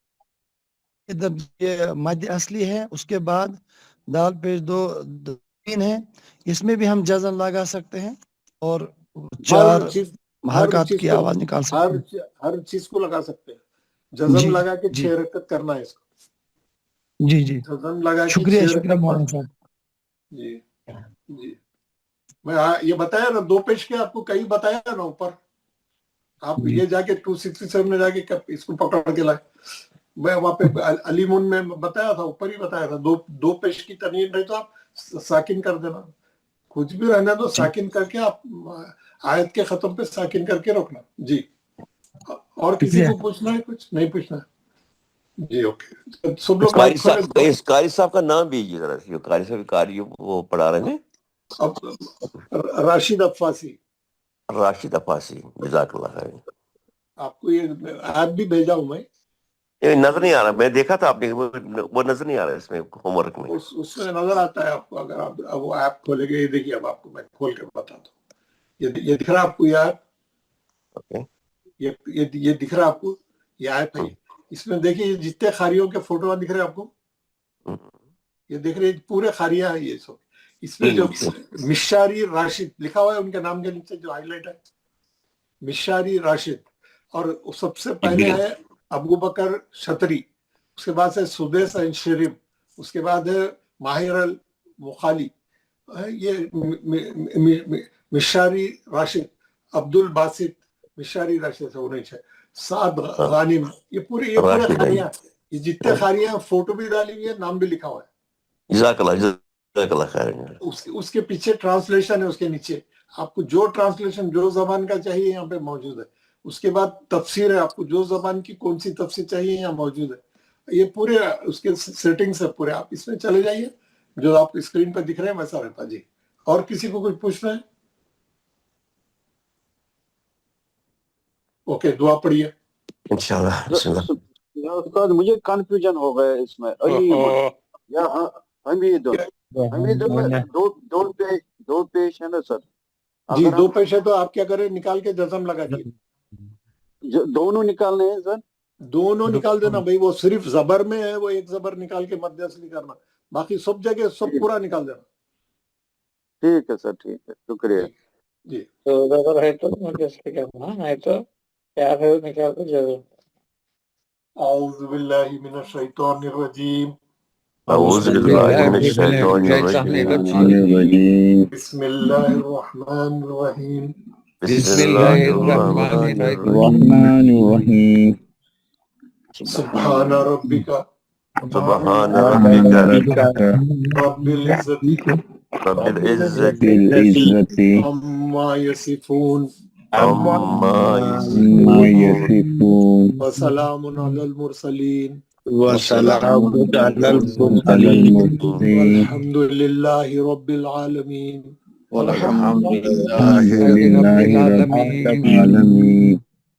ये मद असली है, उसके बाद दाल पेश दो तीन है, इसमें भी हम जज़म लगा सकते हैं और चार हरकत की आवाज निकाल सकते हैं। हर चीज को लगा सकते हैं। जज़म जी, लगा के जी। 6 रकत करना है इसको। जी जी जज़म लगा के शुक्रिया 6 शुक्रिया रकत मौलाना पढ़ना। साहब। जी जी मैं ये बताया ना, 2 पेश के आपको कहीं बताया ना ऊपर। आप जी। ये जाके 267 में जाके इसको पकड़ के लाए। मैं वहाँ पे अलीमुन में बताया था, ऊपर ही बताया था। दो पेश की तनवीन रही तो आप साकिन कर देना, कुछ भी रहना तो साकिन करके आप आयत के खत्म पे साकिन करके रोकना। जी और किसी शुक्रिया। को पूछना है? कुछ नहीं पूछना है? जी ओके, सब लोग माइक खोले। इस कारी साहब का नाम भेजिए जरा, जो कारी साहब कारी वो पढ़ा रहे हैं। अब राशिद अब्बासी। राशिद अब्बासी, जज़ाकल्लाह खैर। आपको ये ऐप भी भेजा हूं मैं, ये नजर नहीं आ रहा, मैं देखा था आपने, वो नजर नहीं आ रहा है इसमें होमवर्क में। उसमें नजर आता है आपको। अगर आप अब वो ऐप खोलेंगे, ये देखिए, अब आपको मैं खोल के बताता हूँ। ये दिख रहा है आपको ये ऐप? ओके, ये दिख रहा है आपको? ये ऐप है। इसमें देखिए जितने खारियों के फोटो दिख रहे हैं आपको, ये देख रहे हैं पूरे खारिया है ये सब। इसमें जो मिशारी राशिद लिखा हुआ है उनके नाम के नीचे जो हाईलाइट है, मिशारी राशिद। और सबसे पहले है अबू बकर शतरी, उसके बाद है सुदेस शरीफ, उसके बाद है माहिर अल मुखाली, ये मिशारी राशिद, अब्दुल बासित मिशारी राशिद से होने चाहिए, साद गानिम। ये पूरे खारियां, ये जितने खारियां फोटो भी डाली हुई है, नाम भी लिखा हुआ है। जज़ाकल्लाह खैर। उसके पीछे ट्रांसलेशन है, उसके नीचे आपको जो ट्रांसलेशन जो जबान का चाहिए यहाँ पे मौजूद है। उसके बाद तफसीर है, आपको जो जबान की कौन सी तफसीर चाहिए यहाँ मौजूद है। ये पूरे उसके सेटिंग्स है पूरे, आप इसमें चले जाइए, जो आपको स्क्रीन पे दिख रहे हैं वैसा रहता। जी और किसी को कुछ पूछना है? ओके, दुआ पढ़िए इंशाल्लाह। उस्ताद मुझे कंफ्यूजन हो गया इसमें। या हमीद में दो पेश है ना सर? जी 2 पेश है तो आप क्या करें, निकाल के जज़म लगा दिए। दोनों निकालने हैं सर? दोनों निकाल देना भाई। वो सिर्फ जबर में है, वो एक जबर निकाल के मध्य असली करना, बाकी सब जगह सब पूरा निकाल देना। ठीक है सर, ठीक है, शुक्रिया जी। तो जबर है तो मध्य असली करना, नहीं तो क्या है निकाल के जरूर। औज़ु बिल्लाहि मिनश शैतानिर रजीम, औज़ु बिल्लाहि मिनश शैतानिर रजीम, बिस्मिल्लाहिर रहमानिर रहीम, बिस्मिल्लाहिर रहमानिर रहीम। सुब्हान रब्बिका सुब्हान रब्बिका रब्बिल इज्जति अम्मा यसिफून अम्मा यसिफून व सलामुन अलल मुरसलीन वल्हम्दुलिल्लाहि रब्बिल आलमीन।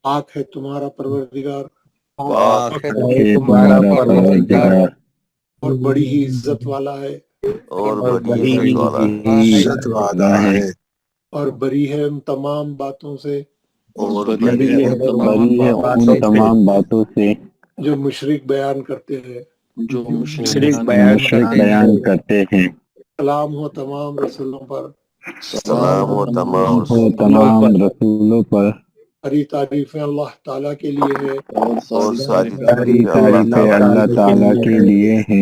पाक है तुम्हारा परवरदिगार, और बड़ी ही इज्जत वाला है, और बड़ी इज्जत वाला है, और बरी है उन तमाम बातों से, और बरी है उन तमाम बातों से जो मुशरिक बयान करते हैं। जो मुशरिक बयान करते हैं। सलाम हो तमाम रसूलों पर, सलाम हो तमाम रसूलों पर। सारी तारीफें अल्लाह ताला के लिए है, और सारी तारीफें अल्लाह ताला के लिए है,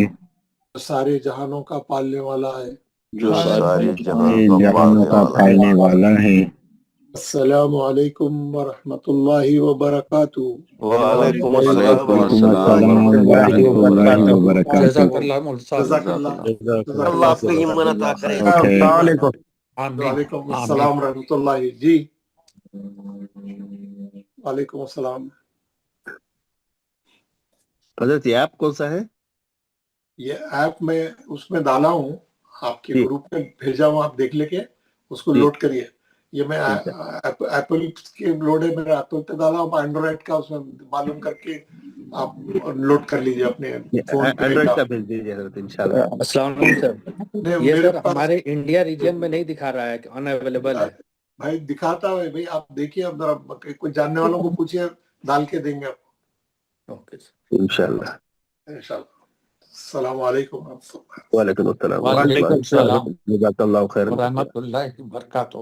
सारे जहानों का पालने वाला है, जो सारे जहानों का पालने वाला है, السلام علیکم ورحمۃ اللہ وبرکاتہ. وعلیکم جزاک اللہ مولانا جزاک اللہ. اللہ آپ کو ایمان عطا کرے. السلام علیکم. وعلیکم السلام ورحمۃ اللہ. جی وعلیکم السلام. حضرت یہ ایپ کون سا ہے؟ یہ ایپ میں اس میں ڈالا ہوں, آپ کے گروپ میں بھیجا ہوں, آپ دیکھ لے کے اس کو لوڈ کریے. یہ میں ایپل کے لوڈ ہے, میرا ایپل پہ ڈالا ہوں, اینڈرائڈ کا اس میں معلوم کر کے آپ لوڈ کر لیجیے اپنے فون پہ. اینڈرائڈ کا بھیج دیجیے حضرت انشاءاللہ. السلام علیکم سر. یہ میرے سر ہمارے انڈیا ریجن میں نہیں دکھا رہا ہے کہ ان اویلیبل ہے. بھائی دکھاتا ہے بھائی, آپ دیکھیے ذرا, کوئی جاننے والوں کو پوچھیے, ڈال کے دیں گے آپ. Okay sir. انشاءاللہ. انشاءاللہ. السلام علیکم. وعلیکم السلام. وعلیکم السلام جزاک اللہ خیر. ورحمۃ اللہ وبرکاتہ.